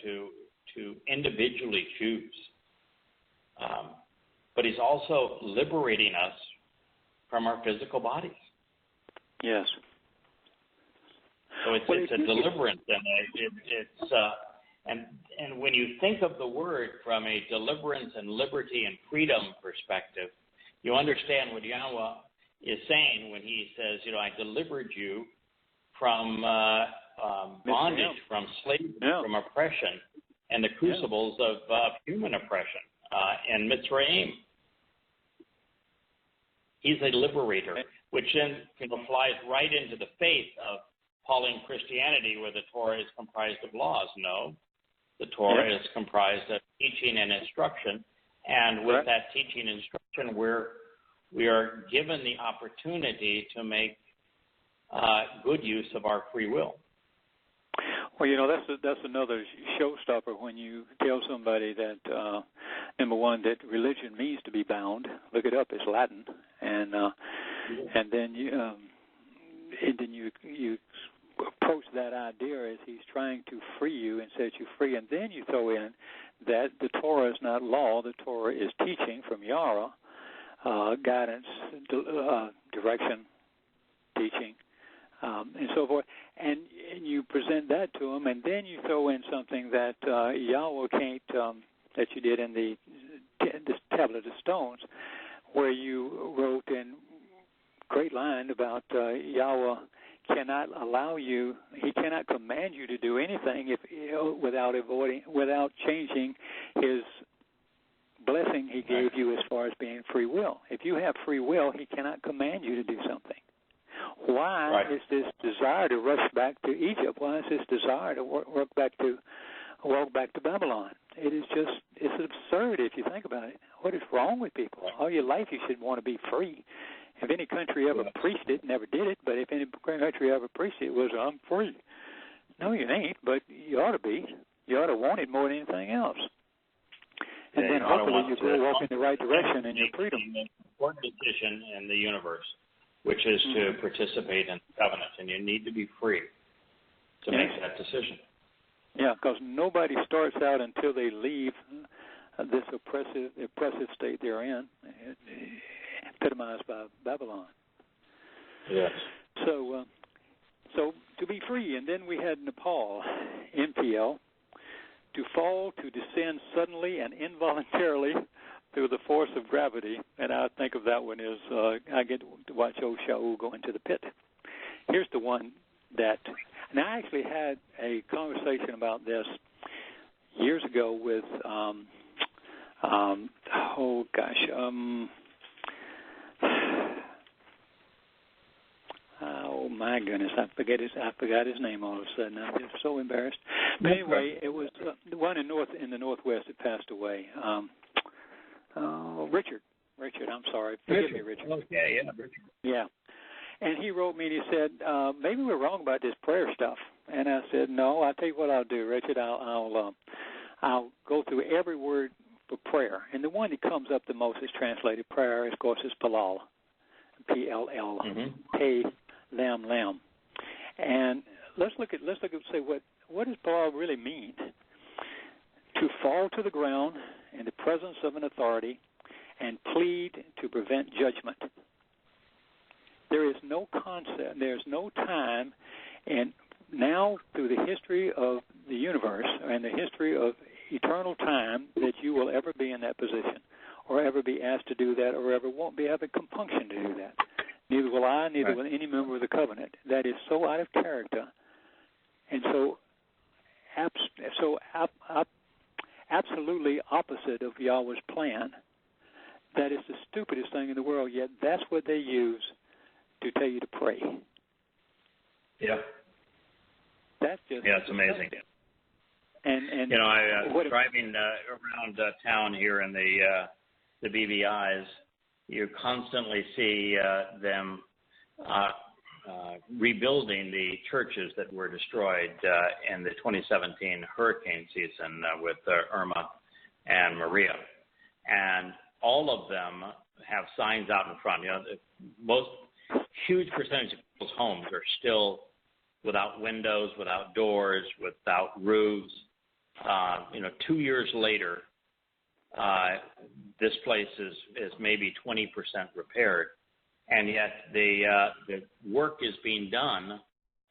to individually choose. But he's also liberating us from our physical bodies. Yes. So it's a deliverance, and when you think of the word from a deliverance and liberty and freedom perspective, you understand what Yahweh is saying when he says, I delivered you from bondage, from slavery, from oppression, and the crucibles of human oppression in Mitzrayim. He's a liberator, which then flies right into the faith of Pauline Christianity, where the Torah is comprised of laws. No, the Torah is comprised of teaching and instruction, and with that teaching and instruction, we are given the opportunity to make good use of our free will. Well, that's another showstopper when you tell somebody that number one, that religion means to be bound. Look it up; it's Latin, and then you approach that idea as he's trying to free you and set you free, and then you throw in that the Torah is not law; the Torah is teaching from Yahweh, guidance, direction, teaching. And so forth, and you present that to them, and then you throw in something that Yahweh can't, that you did in the Tablet of Stones, where you wrote in great line about Yahweh cannot allow you, he cannot command you to do anything without changing his blessing he gave you as far as being free will. If you have free will, he cannot command you to do something. Why is this desire to rush back to Egypt? Why is this desire to walk back to Babylon? It's absurd if you think about it. What is wrong with people? All your life you should want to be free. If any country ever preached it, never did it, but if any country ever preached it, was I'm free. No, you ain't, but you ought to be. You ought to want it more than anything else. And then hopefully you will walk in the right direction in your freedom. An important decision in the universe, which is to participate in the covenant, and you need to be free to make that decision. Yeah, because nobody starts out until they leave this oppressive state they're in, epitomized by Babylon. Yes. So to be free, and then we had Nepal, NPL, to fall, to descend suddenly and involuntarily through the force of gravity, and I think of that one as I get to watch old Shaul go into the pit. Here's the one that. And I actually had a conversation about this years ago with, oh my goodness, I forgot his name all of a sudden. I'm just so embarrassed. But anyway, it was the one in the Northwest that passed away. Richard, I'm sorry. Forgive me, Richard. Okay, yeah, Richard. Yeah. And he wrote me and he said, maybe we're wrong about this prayer stuff. And I said, no, I'll tell you what I'll do, Richard. I'll go through every word for prayer. And the one that comes up the most is translated prayer, of course, is Palal, P-L-L, Lam. And let's look at say what does Palal really mean? To fall to the ground in the presence of an authority and plead to prevent judgment. There is no concept, there's no time, and now through the history of the universe and the history of eternal time that you will ever be in that position or ever be asked to do that or ever won't be having compunction to do that. Neither will I, neither will any member of the covenant. That is so out of character and so absolutely opposite of Yahweh's plan. That is the stupidest thing in the world, yet that's what they use to tell you to pray. Yeah. That's just it's amazing. And you know, I driving around town here in the BVIs, you constantly see them rebuilding the churches that were destroyed in the 2017 hurricane season with Irma and Maria, and all of them have signs out in front. You know, most huge percentage of people's homes are still without windows, without doors, without roofs. 2 years later, this place is maybe 20% repaired, and yet the work is being done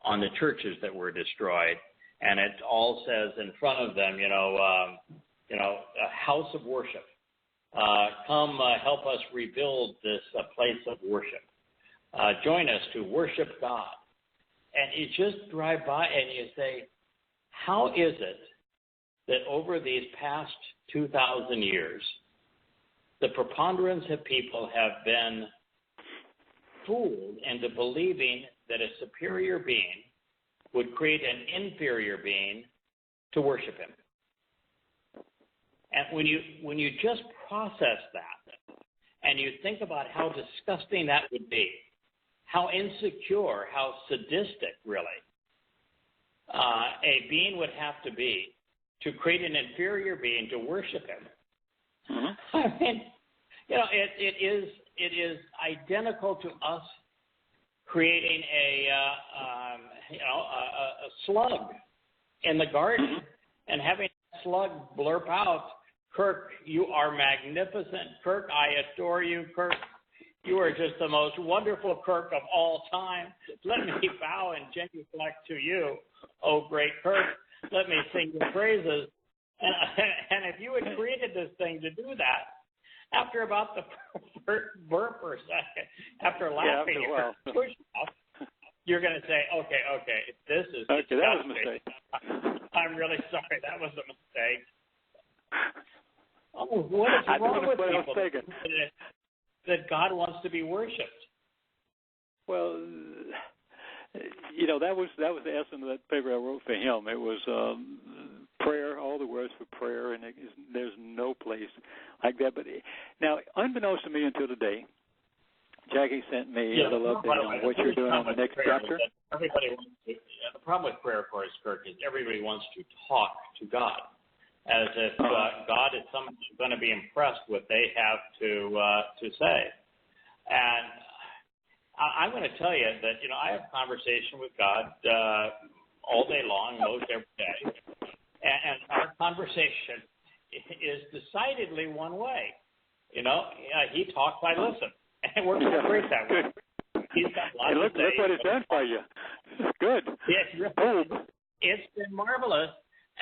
on the churches that were destroyed, and it all says in front of them, a house of worship. Come help us rebuild this place of worship. Join us to worship God. And you just drive by and you say, how is it that over these past 2,000 years, the preponderance of people have been fooled into believing that a superior being would create an inferior being to worship him? And when you just process that and you think about how disgusting that would be, how insecure, how sadistic, really, a being would have to be to create an inferior being to worship him. Mm-hmm. I mean, it is identical to us creating a slug in the garden and having a slug blurp out, "Kirk, you are magnificent. Kirk, I adore you. Kirk, you are just the most wonderful Kirk of all time. Let me bow and genuflect to you, oh great Kirk. Let me sing your praises." And if you had created this thing to do that, after about the burp or second, after laughing, push off, you're going to say, okay, this is okay, that was a mistake. I'm really sorry, that was a mistake. Oh, what is wrong with people that God wants to be worshipped? Well, that was the essence of that paper I wrote for him. It was prayer, all the words for prayer, and there's no place like that. But now, unbeknownst to me until today, Jackie sent me a little update on what you're doing on the next chapter. Everybody wants to. The problem with prayer, of course, Kirk, is everybody wants to talk to God, as if God is someone who's going to be impressed with what they have to say. And I'm going to tell you that I have conversation with God all day long, most every day, and our conversation is decidedly one way. He talks, I listen, and we're going to break that way. He's got lots look what it's done for you. It's good. It's been marvelous,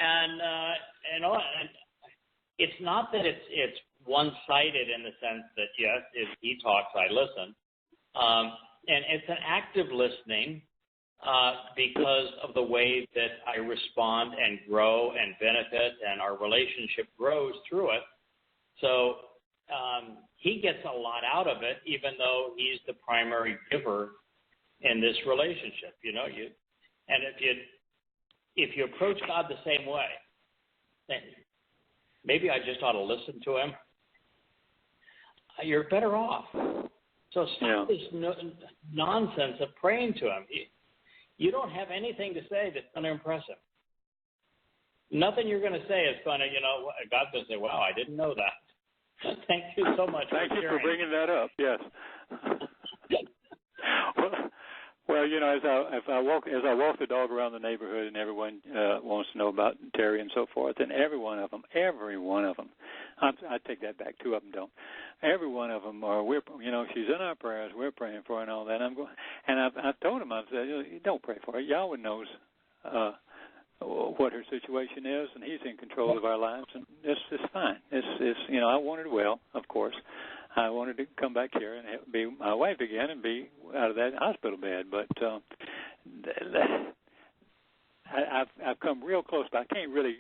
and it's not that it's one-sided in the sense that yes, if he talks, I listen, and it's an active listening because of the way that I respond and grow and benefit, and our relationship grows through it. So he gets a lot out of it, even though he's the primary giver in this relationship. And if you approach God the same way, then maybe I just ought to listen to him. You're better off. So stop this nonsense of praying to him. You don't have anything to say that's going to impress him. Nothing you're going to say is going to, God's going to say, wow, I didn't know that. Thank you so much. Thank you for bringing that up. Yes. Well, as I walk the dog around the neighborhood, and everyone wants to know about Terry and so forth, and every one of them, I take that back. Two of them don't. Every one of them are. She's in our prayers. We're praying for her and all that. I've told them, I said, don't pray for her. Yahweh knows what her situation is, and he's in control of our lives, and it's fine. I wanted her well, of course. I wanted to come back here and be my wife again and be out of that hospital bed, but I've come real close, but I can't really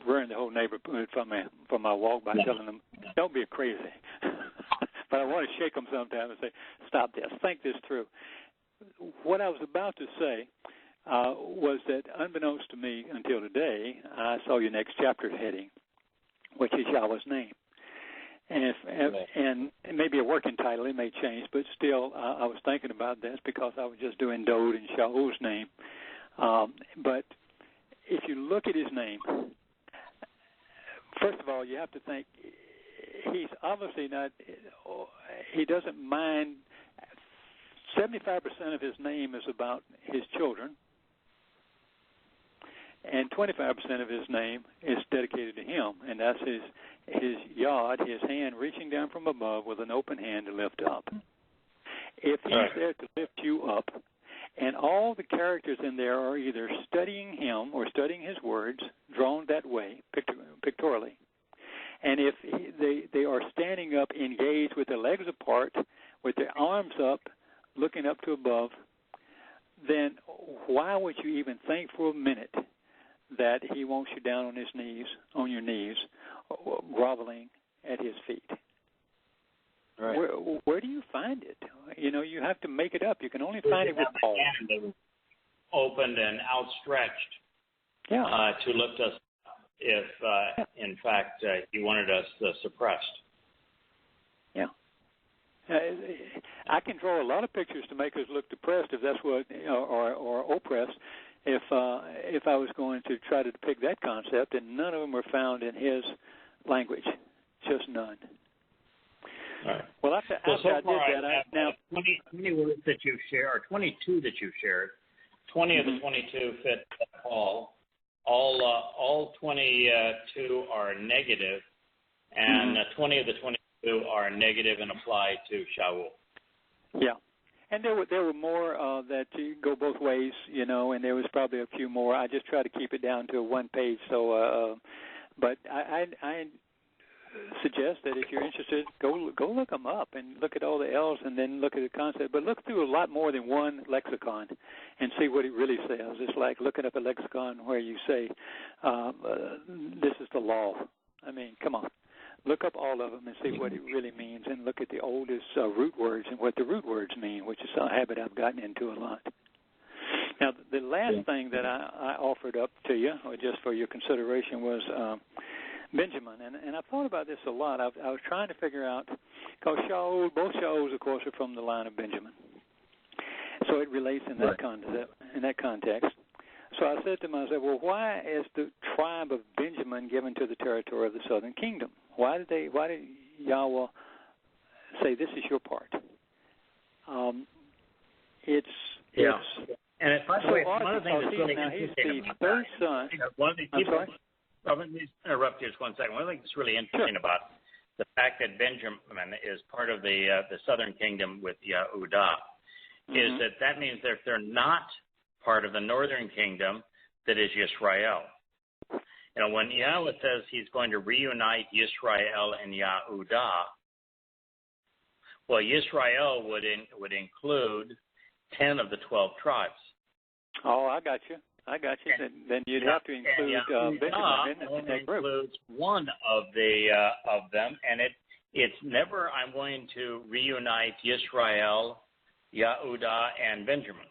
ruin the whole neighborhood from my walk by telling them, don't be crazy. But I want to shake them sometime and say, stop this, think this through. What I was about to say was that unbeknownst to me until today, I saw your next chapter heading, which is Yahweh's name. And maybe a working title, it may change, but still I was thinking about this because I was just doing Dowd and Shaul's name. But if you look at his name, first of all, you have to think he's obviously not, he doesn't mind. 75% of his name is about his children, and 25% of his name is dedicated to him, and that's his yod, his hand reaching down from above with an open hand to lift up. If he's there to lift you up, and all the characters in there are either studying him or studying his words, drawn that way, pictorially, and if they are standing up, engaged with their legs apart, with their arms up, looking up to above, then why would you even think for a minute that he wants you down on your knees, groveling at his feet? Right. Where do you find it? You have to make it up. You can only find it with Paul. Opened and outstretched to lift us up if, in fact, he wanted us suppressed. Yeah. I can draw a lot of pictures to make us look depressed, if that's what, or oppressed, if I was going to try to depict that concept, and none of them were found in his language, just none. All right. Well, after I did that, now 20 words that you've shared, or 22 that you've shared. 20 of the 22 fit Paul. All 22 are negative, and 20 of the 22 are negative and apply to Shaul. Yeah, and there were more that go both ways, and there was probably a few more. I just try to keep it down to one page. So, but I suggest that if you're interested, go look them up and look at all the L's and then look at the concept. But look through a lot more than one lexicon and see what it really says. It's like looking up a lexicon where you say, this is the law. I mean, come on. Look up all of them and see what it really means, and look at the oldest root words and what the root words mean, which is a habit I've gotten into a lot. Now, the last thing that I offered up to you, or just for your consideration, was Benjamin. And I've thought about this a lot. I was trying to figure out, because both Shauls, of course, are from the line of Benjamin. So it relates in that context. So I said to myself, well, why is the tribe of Benjamin given to the territory of the southern kingdom? Why did Yahweh say this is your part? And by the way, one of the things that's really interesting about third son. Let me interrupt you just 1 second. One of the things that's really interesting about the fact that Benjamin is part of the southern kingdom with Yehudah is that means that if they're not part of the northern kingdom, that is Yisrael. When Yahweh says he's going to reunite Yisrael and Yehudah, well, Yisrael would include 10 of the 12 tribes. Oh, I got you. Then you'd have to include Benjamin in that group. Includes one of them, and it's never. I'm going to reunite Yisrael, Yehuda, and Benjamin.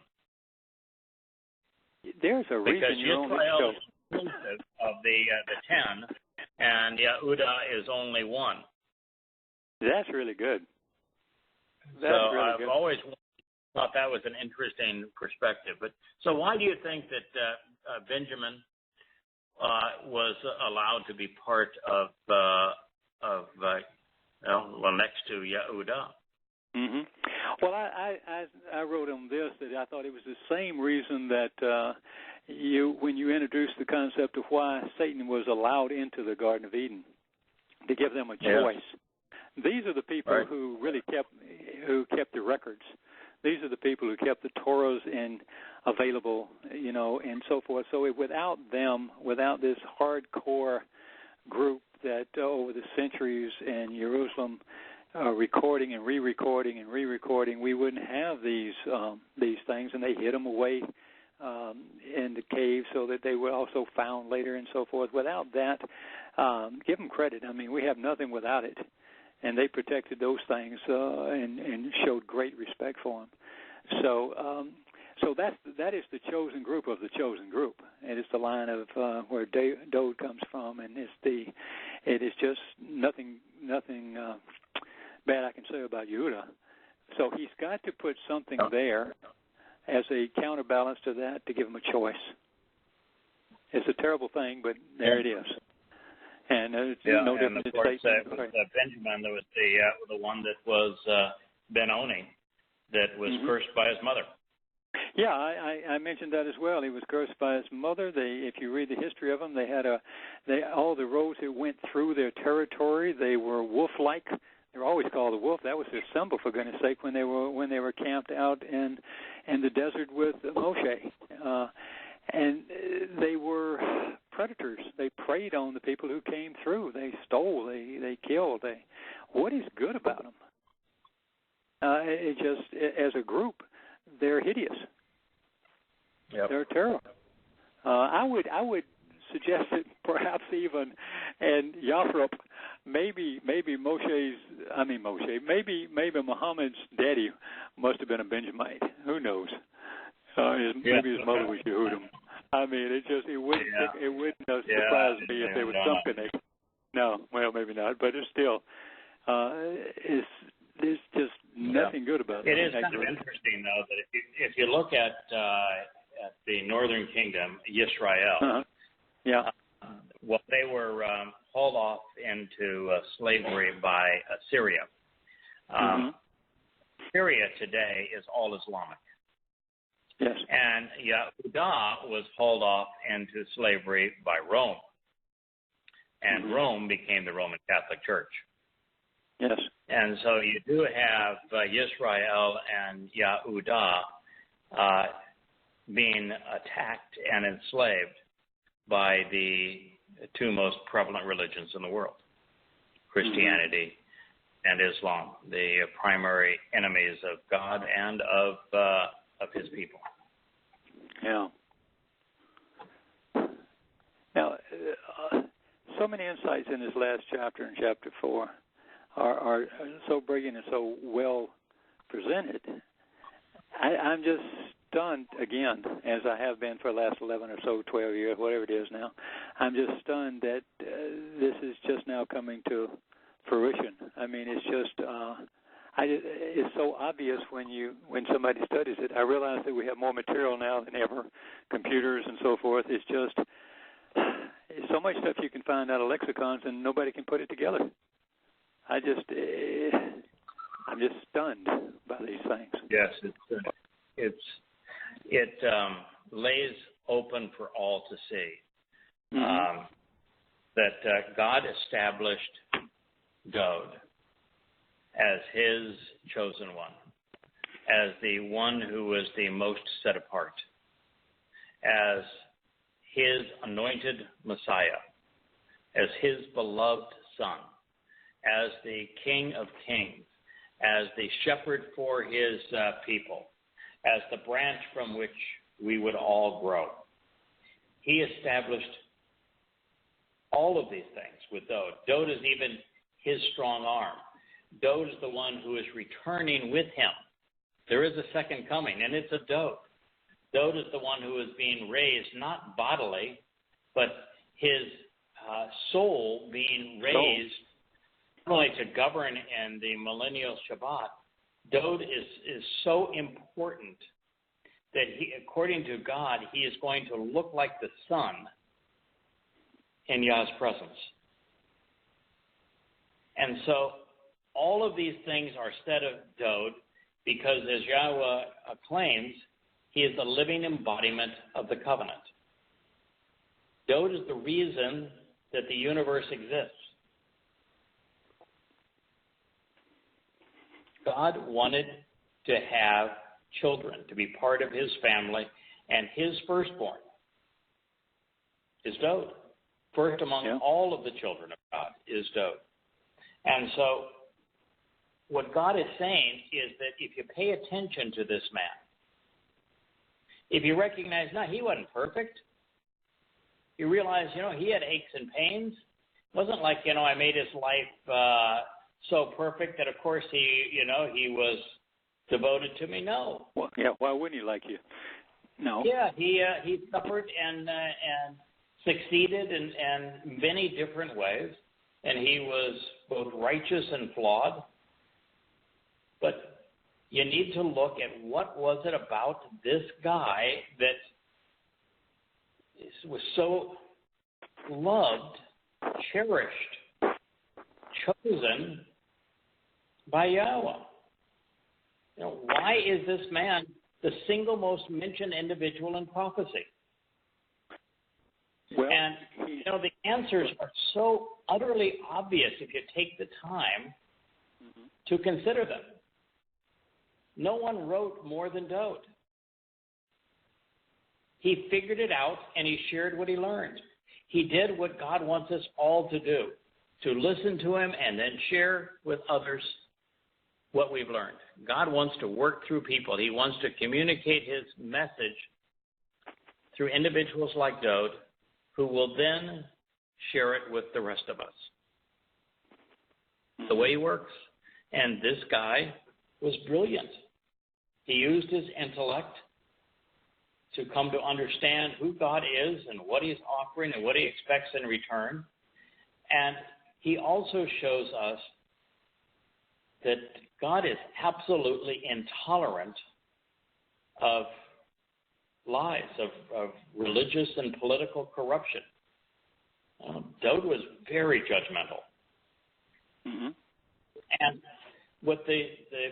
There's a reason you're only Yisrael is inclusive of the 10, and Yehuda is only one. That's really good. I've always thought that was an interesting perspective. But so, why do you think that Benjamin was allowed to be part of next to Yehuda? Mm-hmm. Well, I wrote on this that I thought it was the same reason that when you introduced the concept of why Satan was allowed into the Garden of Eden, to give them a choice. Yes. These are the people who really kept the records. These are the people who kept the Torahs available, and so forth. So without them, without this hardcore group that over the centuries in Jerusalem recording and re-recording, we wouldn't have these things, and they hid them away in the cave so that they were also found later and so forth. Without that, give them credit. I mean, we have nothing without it. And they protected those things and showed great respect for them. So that is the chosen group of the chosen group. It is the line of where Dowd comes from, and it is just nothing bad I can say about Yehuda. So he's got to put something there as a counterbalance to that to give him a choice. It's a terrible thing, but there it is. And it's no different. And of course, Benjamin, that was the one that was Benoni, that was cursed by his mother. Yeah, I mentioned that as well. He was cursed by his mother. If you read the history of them, all the roads that went through their territory, they were wolf-like. They were always called a wolf. That was their symbol, for goodness sake, when they were camped out in the desert with Moshe. And they were predators. They preyed on the people who came through. They stole. They killed. What is good about them? As a group, they're hideous. Yep. They're terrible. I would suggest that perhaps even and Yathrop, maybe Muhammad's daddy must have been a Benjamite. Who knows? Maybe his mother was Yehudim. I mean, it wouldn't surprise me if there was some connection. No, well, maybe not, but it's still, there's just nothing good about it. It is kind of interesting, though, that if you look at the Northern Kingdom, Yisrael, they were hauled off into slavery by Syria. Syria today is all Islamic. Yes. And Yehuda was hauled off into slavery by Rome. And Rome became the Roman Catholic Church. Yes. And so you do have Yisrael and Yehuda being attacked and enslaved by the two most prevalent religions in the world, Christianity and Islam, the primary enemies of God and of his people. Yeah. Now, so many insights in this last chapter, in chapter 4, are so brilliant and so well presented. I'm just stunned again, as I have been for the last 11 or so, 12 years, whatever it is now. I'm just stunned that this is just now coming to fruition. I mean, it's just it's so obvious when somebody studies it. I realize that we have more material now than ever, computers and so forth. It's just so much stuff you can find out of lexicons, and nobody can put it together. I'm just stunned by these things. Yes, it lays open for all to see that God established Dowd as his chosen one, as the one who was the most set apart, as his anointed Messiah, as his beloved Son, as the King of Kings, as the shepherd for his people, as the branch from which we would all grow. He established all of these things with Dowd. Dowd is even his strong arm. Dowd is the one who is returning with him. There is a second coming, and it's of Dowd. Dowd is the one who is being raised, not bodily, but his soul being raised not only to govern in the millennial Shabbat. Dowd is so important that he, according to God, he is going to look like the sun in Yah's presence. And so all of these things are said of Dowd because, as Yahweh claims, he is the living embodiment of the covenant. Dowd is the reason that the universe exists. God wanted to have children, to be part of his family, and his firstborn is Dowd. First among all of the children of God is Dowd. And so what God is saying is that if you pay attention to this man, if you recognize, no, he wasn't perfect. You realize, he had aches and pains. It wasn't like, I made his life so perfect that, of course, he was devoted to me. No. Well, yeah. Why wouldn't he like you? No. Yeah, he suffered and succeeded in many different ways, and he was both righteous and flawed. But you need to look at what was it about this guy that was so loved, cherished, chosen by Yahweh. Why is this man the single most mentioned individual in prophecy? Well, and, the answers are so utterly obvious if you take the time to consider them. No one wrote more than Dowd. He figured it out, and he shared what he learned. He did what God wants us all to do, to listen to him and then share with others what we've learned. God wants to work through people. He wants to communicate his message through individuals like Dowd, who will then share it with the rest of us. The way he works. And this guy was brilliant. He used his intellect to come to understand who God is and what he's offering and what he expects in return. And he also shows us that God is absolutely intolerant of lies, of religious and political corruption. Dowd was very judgmental. And what the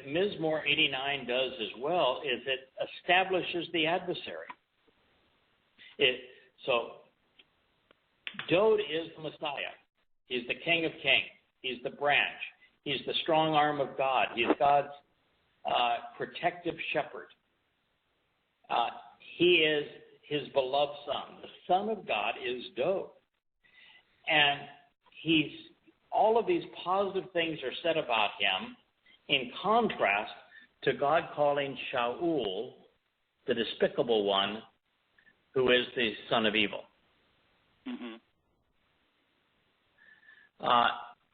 Mizmor 89 does as well is it establishes the adversary. So Dowd is the Messiah. He's the King of Kings. He's the branch. He's the strong arm of God. He's God's protective shepherd. He is his beloved son. The Son of God is Dowd. And all of these positive things are said about him in contrast to God calling Shaul the despicable one, who is the son of evil.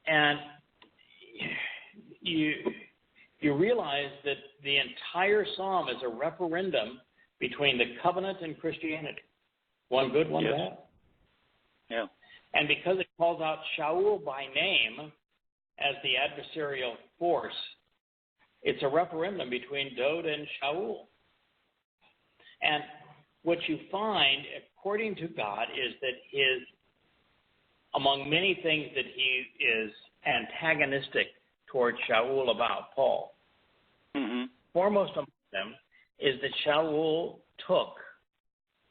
And you realize that the entire psalm is a referendum between the covenant and Christianity. One good, one bad. Yeah. And because it calls out Shaul by name as the adversarial force, it's a referendum between Dowd and Shaul. And what you find, according to God, is that among many things that he is antagonistic towards Shaul about, Paul, foremost among them is that Shaul took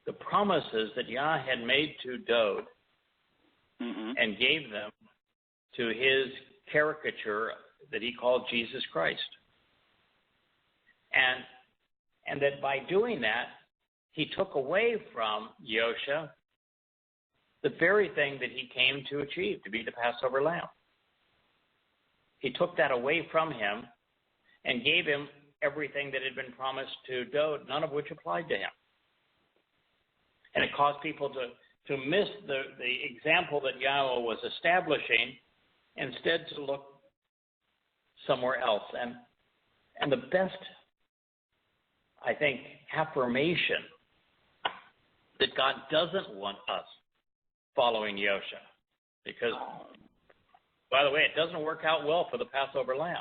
the promises that Yah had made to Dowd and gave them to his caricature that he called Jesus Christ. And that by doing that, he took away from Yosha the very thing that he came to achieve, to be the Passover lamb. He took that away from him and gave him everything that had been promised to Dowd, none of which applied to him. And it caused people to miss the example that Yahweh was establishing, instead to look somewhere else. And the best, I think, affirmation that God doesn't want us following Yosha, because, by the way, it doesn't work out well for the Passover lamb.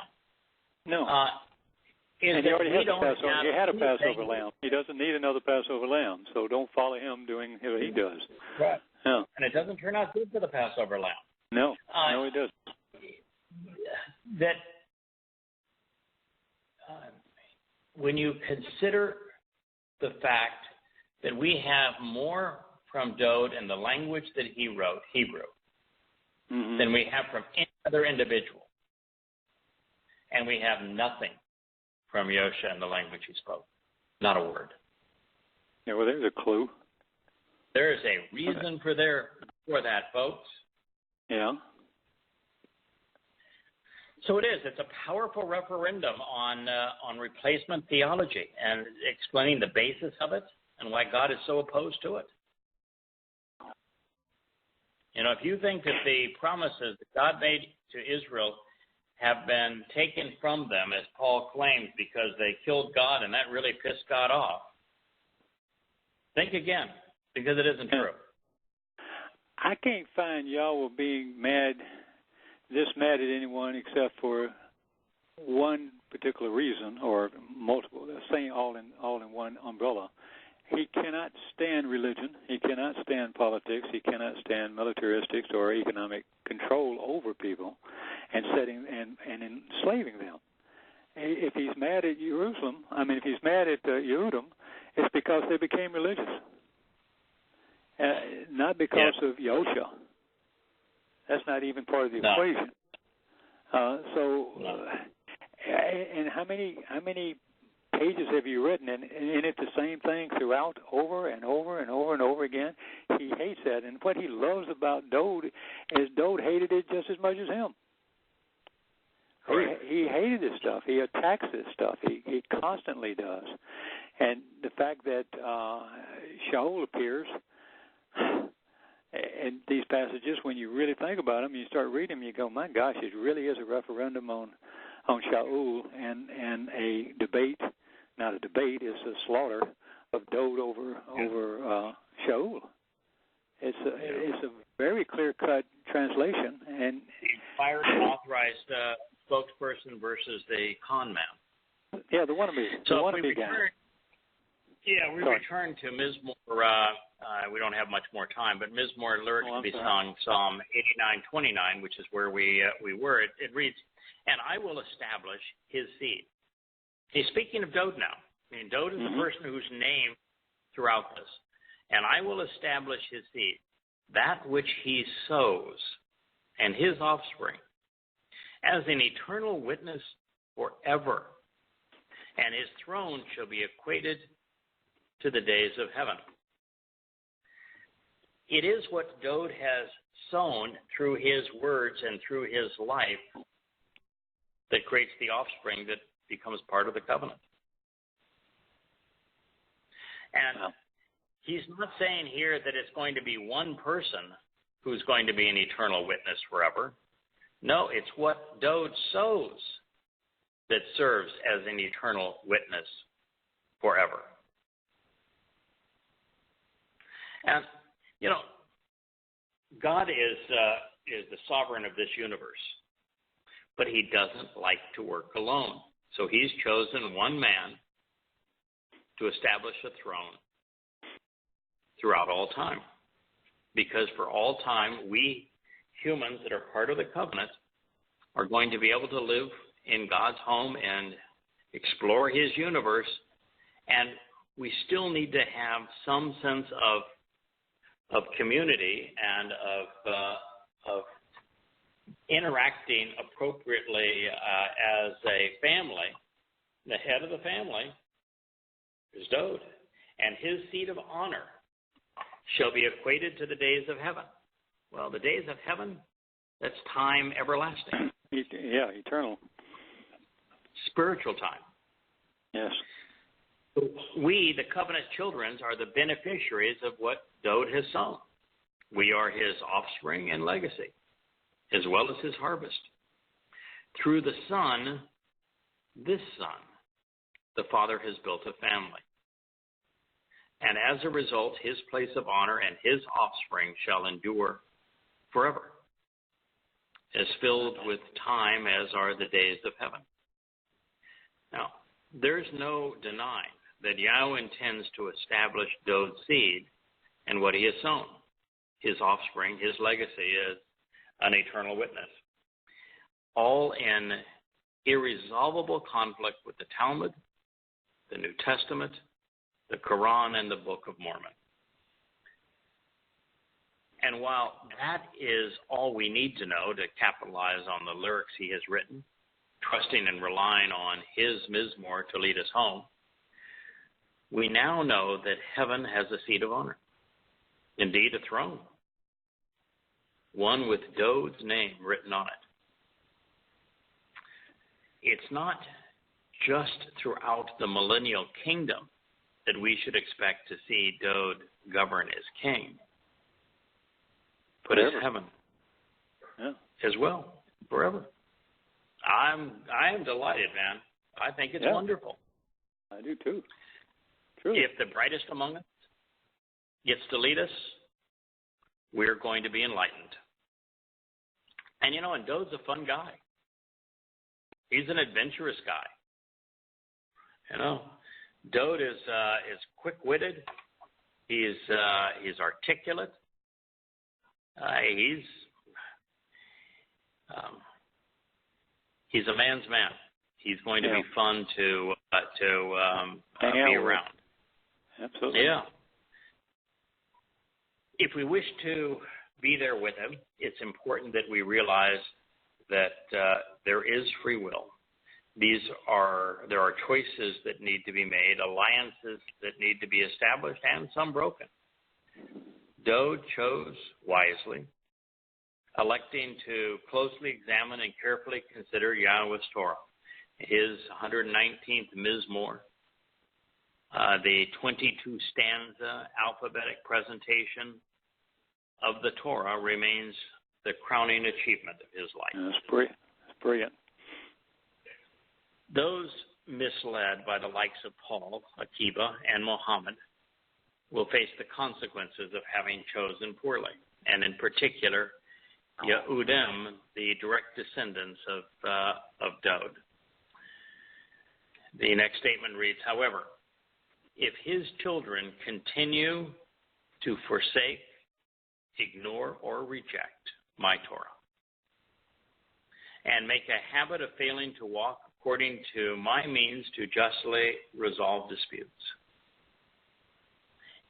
No. And he already had a Passover. He had a Passover lamb. He doesn't need another Passover lamb, so don't follow him doing what he does. Right. Yeah. And it doesn't turn out good for the Passover lamb. No, no, it doesn't. That when you consider the fact that we have more from Dowd in the language that he wrote, Hebrew, than we have from any other individual, and we have nothing from Yosha in the language he spoke. Not a word. Yeah, well, there's a clue. There is a reason for that, folks. Yeah. So it is. It's a powerful referendum on replacement theology and explaining the basis of it and why God is so opposed to it. You know, if you think that the promises that God made to Israel have been taken from them, as Paul claims, because they killed God and that really pissed God off, think again, because it isn't true. I can't find Yahweh being mad at anyone except for one particular reason, or multiple, saying all in one umbrella. He cannot stand religion. He cannot stand politics. He cannot stand militaristics or economic control over people and enslaving them. If he's mad at if he's mad at Yehudim, it's because they became religious, not because of Yosha. That's not even part of the equation. And how many pages have you written? And it's the same thing throughout, over and over and over and over again. He hates that. And what he loves about Dowd is Dowd hated it just as much as him. Right. He hated this stuff. He attacks this stuff. He constantly does. And the fact that Shaul appears in these passages, when you really think about them, you start reading them, you go, my gosh, it really is a referendum on Shaul and a debate. Not a debate, it's a slaughter of Dowd over Shaul. It's a very clear-cut translation. And the inspired and authorized spokesperson versus the con man. Yeah, the wannabe. So the wannabe guy. We return to Mizmor. We don't have much more time, but Mizmor lyrics to be sung, Psalm 89:29, which is where we were. It reads, "And I will establish his seed." He's speaking of Dowd now. I mean, Dowd is the person who's named throughout this. "And I will establish his seed, that which he sows, and his offspring, as an eternal witness forever. And his throne shall be equated to the days of heaven." It is what Dowd has sown through his words and through his life that creates the offspring that becomes part of the covenant. And he's not saying here that it's going to be one person who's going to be an eternal witness forever. No, it's what Dowd sows that serves as an eternal witness forever. And, you know, God is the sovereign of this universe, but he doesn't like to work alone. So he's chosen one man to establish a throne throughout all time. Because for all time, we humans that are part of the covenant are going to be able to live in God's home and explore his universe, and we still need to have some sense of community and of interacting appropriately as a family. The head of the family is Dowd, and his seat of honor shall be equated to the days of heaven. Well, the days of heaven, that's time everlasting. Yeah, eternal. Spiritual time. Yes. So we, the covenant children, are the beneficiaries of what Dowd has sown. We are his offspring and legacy, as well as his harvest. Through the Son, this Son, the Father has built a family. And as a result, his place of honor and his offspring shall endure forever, as filled with time as are the days of heaven. Now, there's no denying that Yahweh intends to establish Dowd's seed and what he has sown. His offspring, his legacy is an eternal witness, all in irresolvable conflict with the Talmud, the New Testament, the Quran, and the Book of Mormon. And while that is all we need to know to capitalize on the lyrics he has written, trusting and relying on his Mizmor to lead us home, we now know that heaven has a seat of honor, indeed a throne, one with Dowd's name written on it. It's not just throughout the millennial kingdom that we should expect to see Dowd govern as king, but as heaven as well, forever. I am delighted, man. I think it's wonderful. I do too. True. If the brightest among us gets to lead us, we're going to be enlightened. And and Dowd's a fun guy. He's an adventurous guy. Dowd is quick-witted. He's articulate. He's a man's man. He's going to be fun to be around. Absolutely. Yeah. If we wish to be there with him, it's important that we realize that there is free will. There are choices that need to be made, alliances that need to be established, and some broken. Dowd chose wisely, electing to closely examine and carefully consider Yahweh's Torah, his 119th Mizmor, the 22-stanza alphabetic presentation of the Torah remains the crowning achievement of his life. That's brilliant. Those misled by the likes of Paul, Akiba, and Muhammad will face the consequences of having chosen poorly, and in particular, Yehudim, the direct descendants of Dowd. The next statement reads, however, if his children continue to forsake, ignore, or reject my Torah, and make a habit of failing to walk according to my means to justly resolve disputes,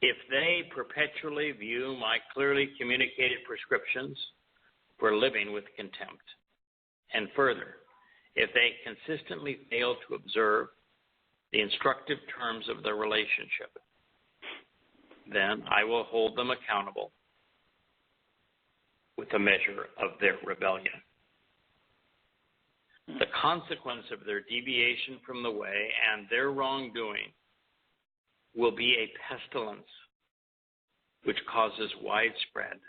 if they perpetually view my clearly communicated prescriptions for living with contempt, and further, if they consistently fail to observe the instructive terms of their relationship, then I will hold them accountable with a measure of their rebellion. The consequence of their deviation from the way and their wrongdoing will be a pestilence which causes widespread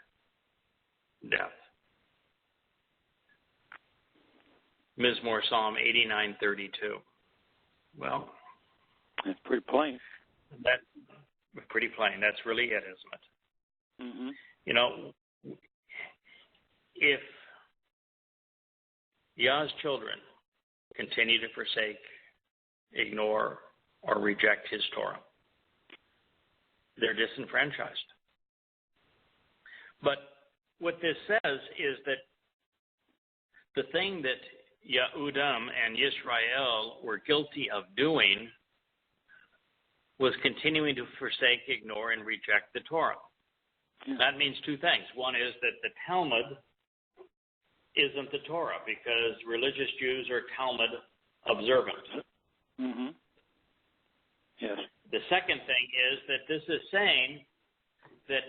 death. Mizmor Psalm 89:32. Well, that's pretty plain. That's pretty plain. That's really it, isn't it? Mm-hmm. If Yah's children continue to forsake, ignore, or reject his Torah, they're disenfranchised. But what this says is that the thing that Yehudim and Yisrael were guilty of doing was continuing to forsake, ignore, and reject the Torah. Yeah. That means two things. One is that the Talmud isn't the Torah, because religious Jews are Talmud observant. Mm-hmm. Yes. The second thing is that this is saying that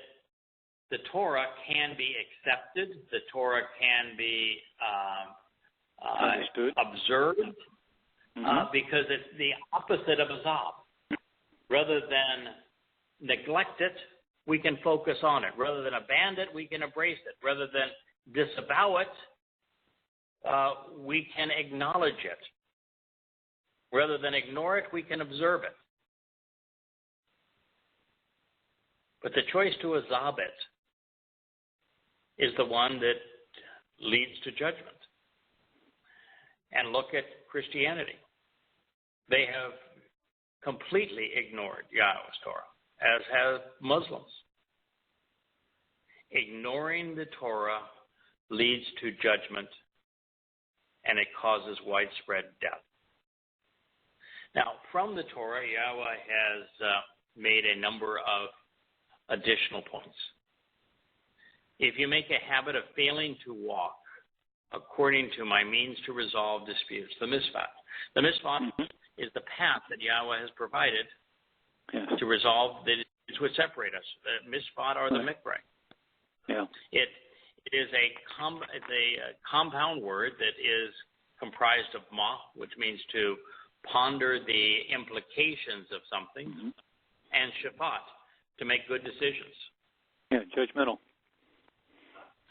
the Torah can be accepted, the Torah can be observed, because it's the opposite of azab. Rather than neglect it, we can focus on it. Rather than abandon it, we can embrace it. Rather than disavow it, we can acknowledge it. Rather than ignore it, we can observe it. But the choice to azab it is the one that leads to judgment. And look at Christianity. They have completely ignored Yahweh's Torah, as have Muslims. Ignoring the Torah leads to judgment, and it causes widespread death. Now, from the Torah, Yahweh has made a number of additional points. If you make a habit of failing to walk according to my means to resolve disputes, the mishpat. The mishpat is the path that Yahweh has provided to resolve the disputes which separate us. The mishpat or the mikra. Yeah. It is a compound word that is comprised of ma, which means to ponder the implications of something, and shafat, to make good decisions. Yeah, judgmental.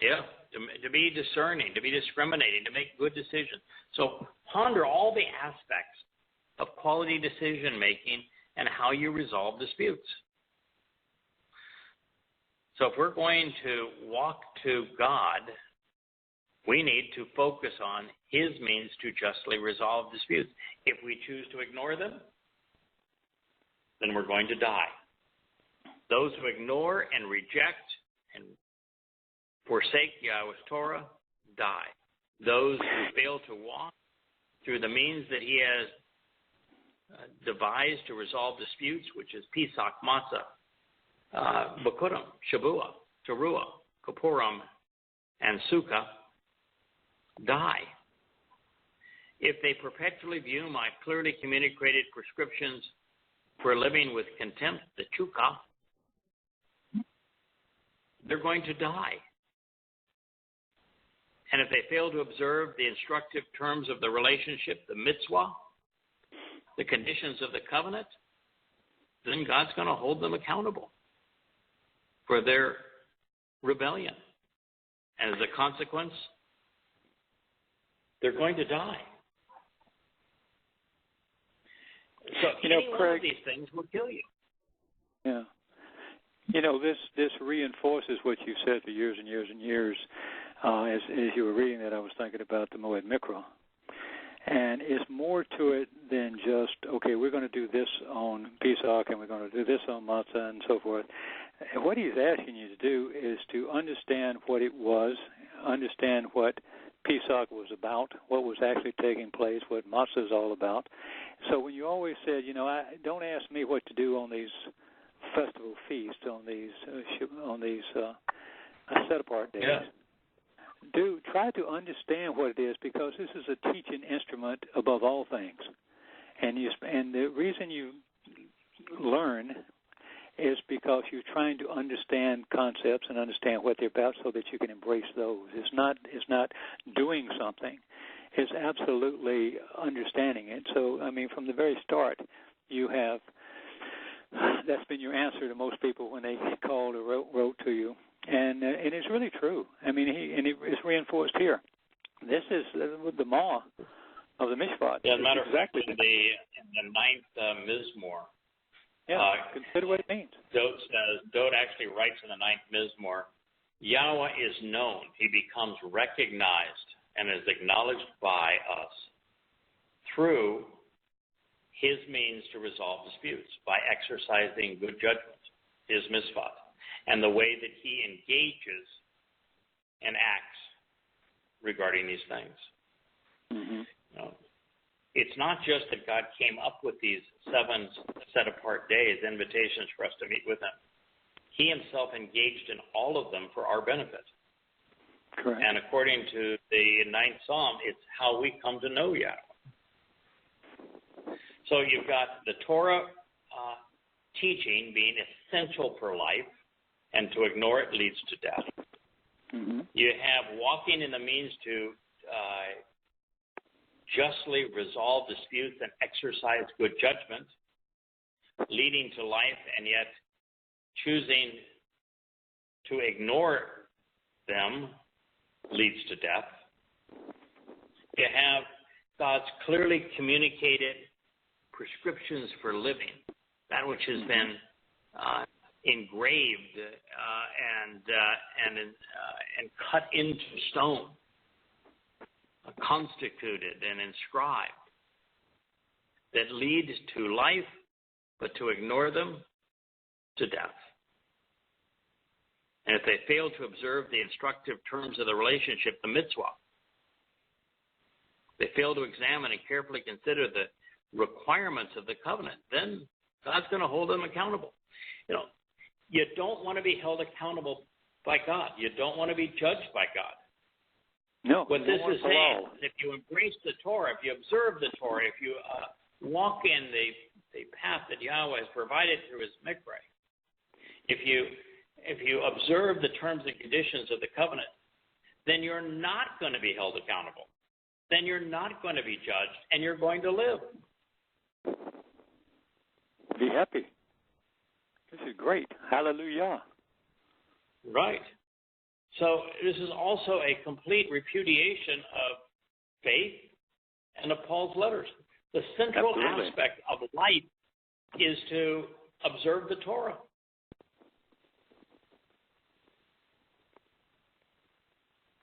Yeah, to be discerning, to be discriminating, to make good decisions. So ponder all the aspects of quality decision making and how you resolve disputes. So if we're going to walk to God, we need to focus on His means to justly resolve disputes. If we choose to ignore them, then we're going to die. Those who ignore and reject and forsake Yahweh's Torah die. Those who fail to walk through the means that He has devised to resolve disputes, which is Pesach, Matzah, Bakurim, Shabbat, Teruah, Kippurim, and Sukkah, die. If they perpetually view my clearly communicated prescriptions for living with contempt, the chukah, they're going to die. And if they fail to observe the instructive terms of the relationship, the mitzvah, the conditions of the covenant, then God's going to hold them accountable for their rebellion. And as a consequence, they're going to die. So any one of these things will kill you. Yeah. This reinforces what you've said for years and years and years. As you were reading that, I was thinking about the Moed Mikra. And it's more to it than just, okay, we're going to do this on Pesach and we're going to do this on Matzah and so forth. And what he's asking you to do is to understand what it was, understand what Pesach was about, what was actually taking place, what Matzah is all about. So when you always said, don't ask me what to do on these festival feasts, on these set-apart days. Yeah. Try to understand what it is, because this is a teaching instrument above all things. And the reason you learn is because you're trying to understand concepts and understand what they're about so that you can embrace those. It's not doing something. It's absolutely understanding it. So, from the very start, that's been your answer to most people when they called or wrote to you. And it's really true. It's reinforced here. This is the maw of the Mishpat. Yeah, as a matter of fact, in the ninth Mizmor, consider what it means. Dowd actually writes in the ninth Mizmor, Yahweh is known. He becomes recognized and is acknowledged by us through His means to resolve disputes, by exercising good judgment, His mishpat, and the way that He engages and acts regarding these things. It's not just that God came up with these 7 set-apart days, invitations for us to meet with Him. He Himself engaged in all of them for our benefit. Correct. And according to the 9th Psalm, it's how we come to know Yahweh. So you've got the Torah teaching being essential for life, and to ignore it leads to death. You have walking in the means to justly resolve disputes and exercise good judgment, leading to life, and yet choosing to ignore them leads to death. You have God's clearly communicated prescriptions for living, that which has been engraved and cut into stone, constituted and inscribed, that lead to life, but to ignore them, to death. And if they fail to observe the instructive terms of the relationship, the mitzvah, they fail to examine and carefully consider the requirements of the covenant, then God's going to hold them accountable. You don't want to be held accountable by God. You don't want to be judged by God. No. What this is saying is, if you embrace the Torah, if you observe the Torah, if you walk in the path that Yahweh has provided through His mikveh, if you observe the terms and conditions of the covenant, then you're not going to be held accountable. Then you're not going to be judged, and you're going to live. Be happy. This is great. Hallelujah. Right. So this is also a complete repudiation of faith and of Paul's letters. The central Absolutely. aspect of life is to observe the Torah.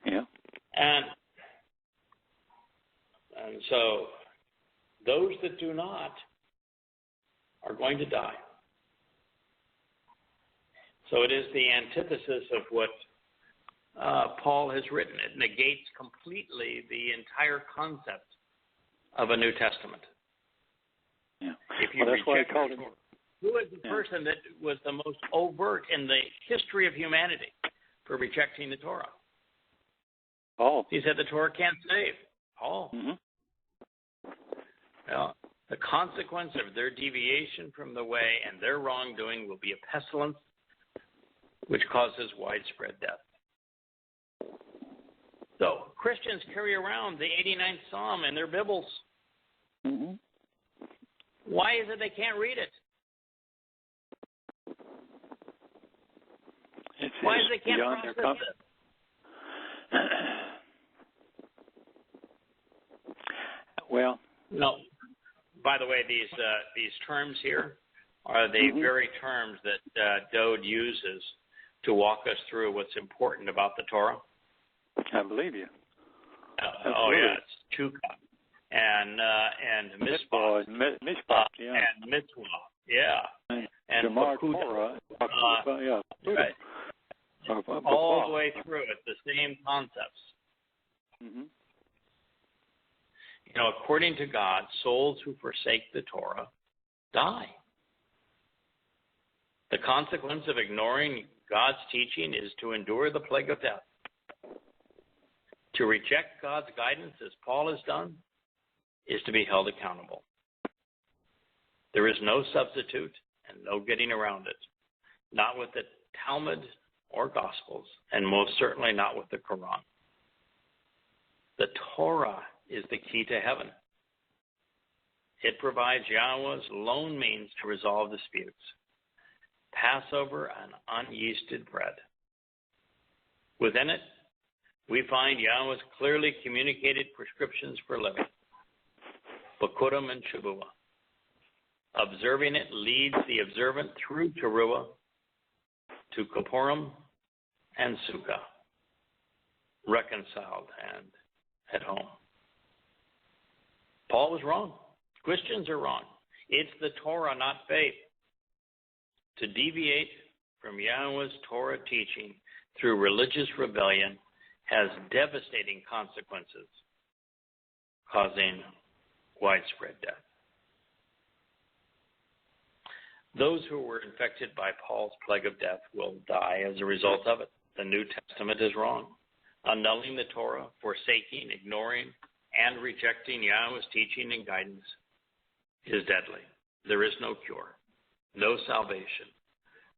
Yeah. And so those that do not are going to die. So it is the antithesis of what Paul has written. It negates completely the entire concept of a New Testament. Yeah. If you that's why I reject called him. who is the person that was the most overt in the history of humanity for rejecting the Torah? Paul. He said the Torah can't save. Paul. Mm-hmm. Well, the consequence of their deviation from the way and their wrongdoing will be a pestilence which causes widespread death. So Christians carry around the 89th Psalm in their Bibles. Mm-hmm. Why is it they can't read it? Why is it they can't process it? Well, no. By the way, these terms here are the very terms that Dowd uses to walk us through what's important about the Torah. I believe you. It's chukah and mispah, and mitzvah, and Torah, right. All the way through it, the same concepts. Mm-hmm. According to God, souls who forsake the Torah die. The consequence of ignoring God's teaching is to endure the plague of death. To reject God's guidance, as Paul has done, is to be held accountable. There is no substitute and no getting around it, not with the Talmud or Gospels, and most certainly not with the Quran. The Torah is the key to heaven. It provides Yahweh's lone means to resolve disputes. Passover and unyeasted bread. Within it, we find Yahweh's clearly communicated prescriptions for living. Bakurim and Shavuah. Observing it leads the observant through Teruah to Kippurim and Sukkah, reconciled and at home. Paul was wrong. Christians are wrong. It's the Torah, not faith. To deviate from Yahweh's Torah teaching through religious rebellion has devastating consequences, causing widespread death. Those who were infected by Paul's plague of death will die as a result of it. The New Testament is wrong. Annulling the Torah, forsaking, ignoring, and rejecting Yahweh's teaching and guidance is deadly. There is no cure, no salvation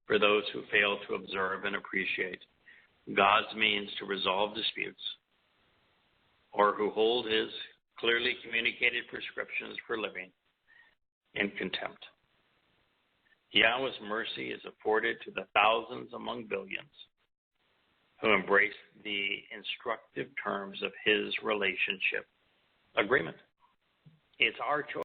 for those who fail to observe and appreciate God's means to resolve disputes, or who hold His clearly communicated prescriptions for living in contempt. Yahweh's mercy is afforded to the thousands among billions who embrace the instructive terms of his relationship agreement. It's our choice.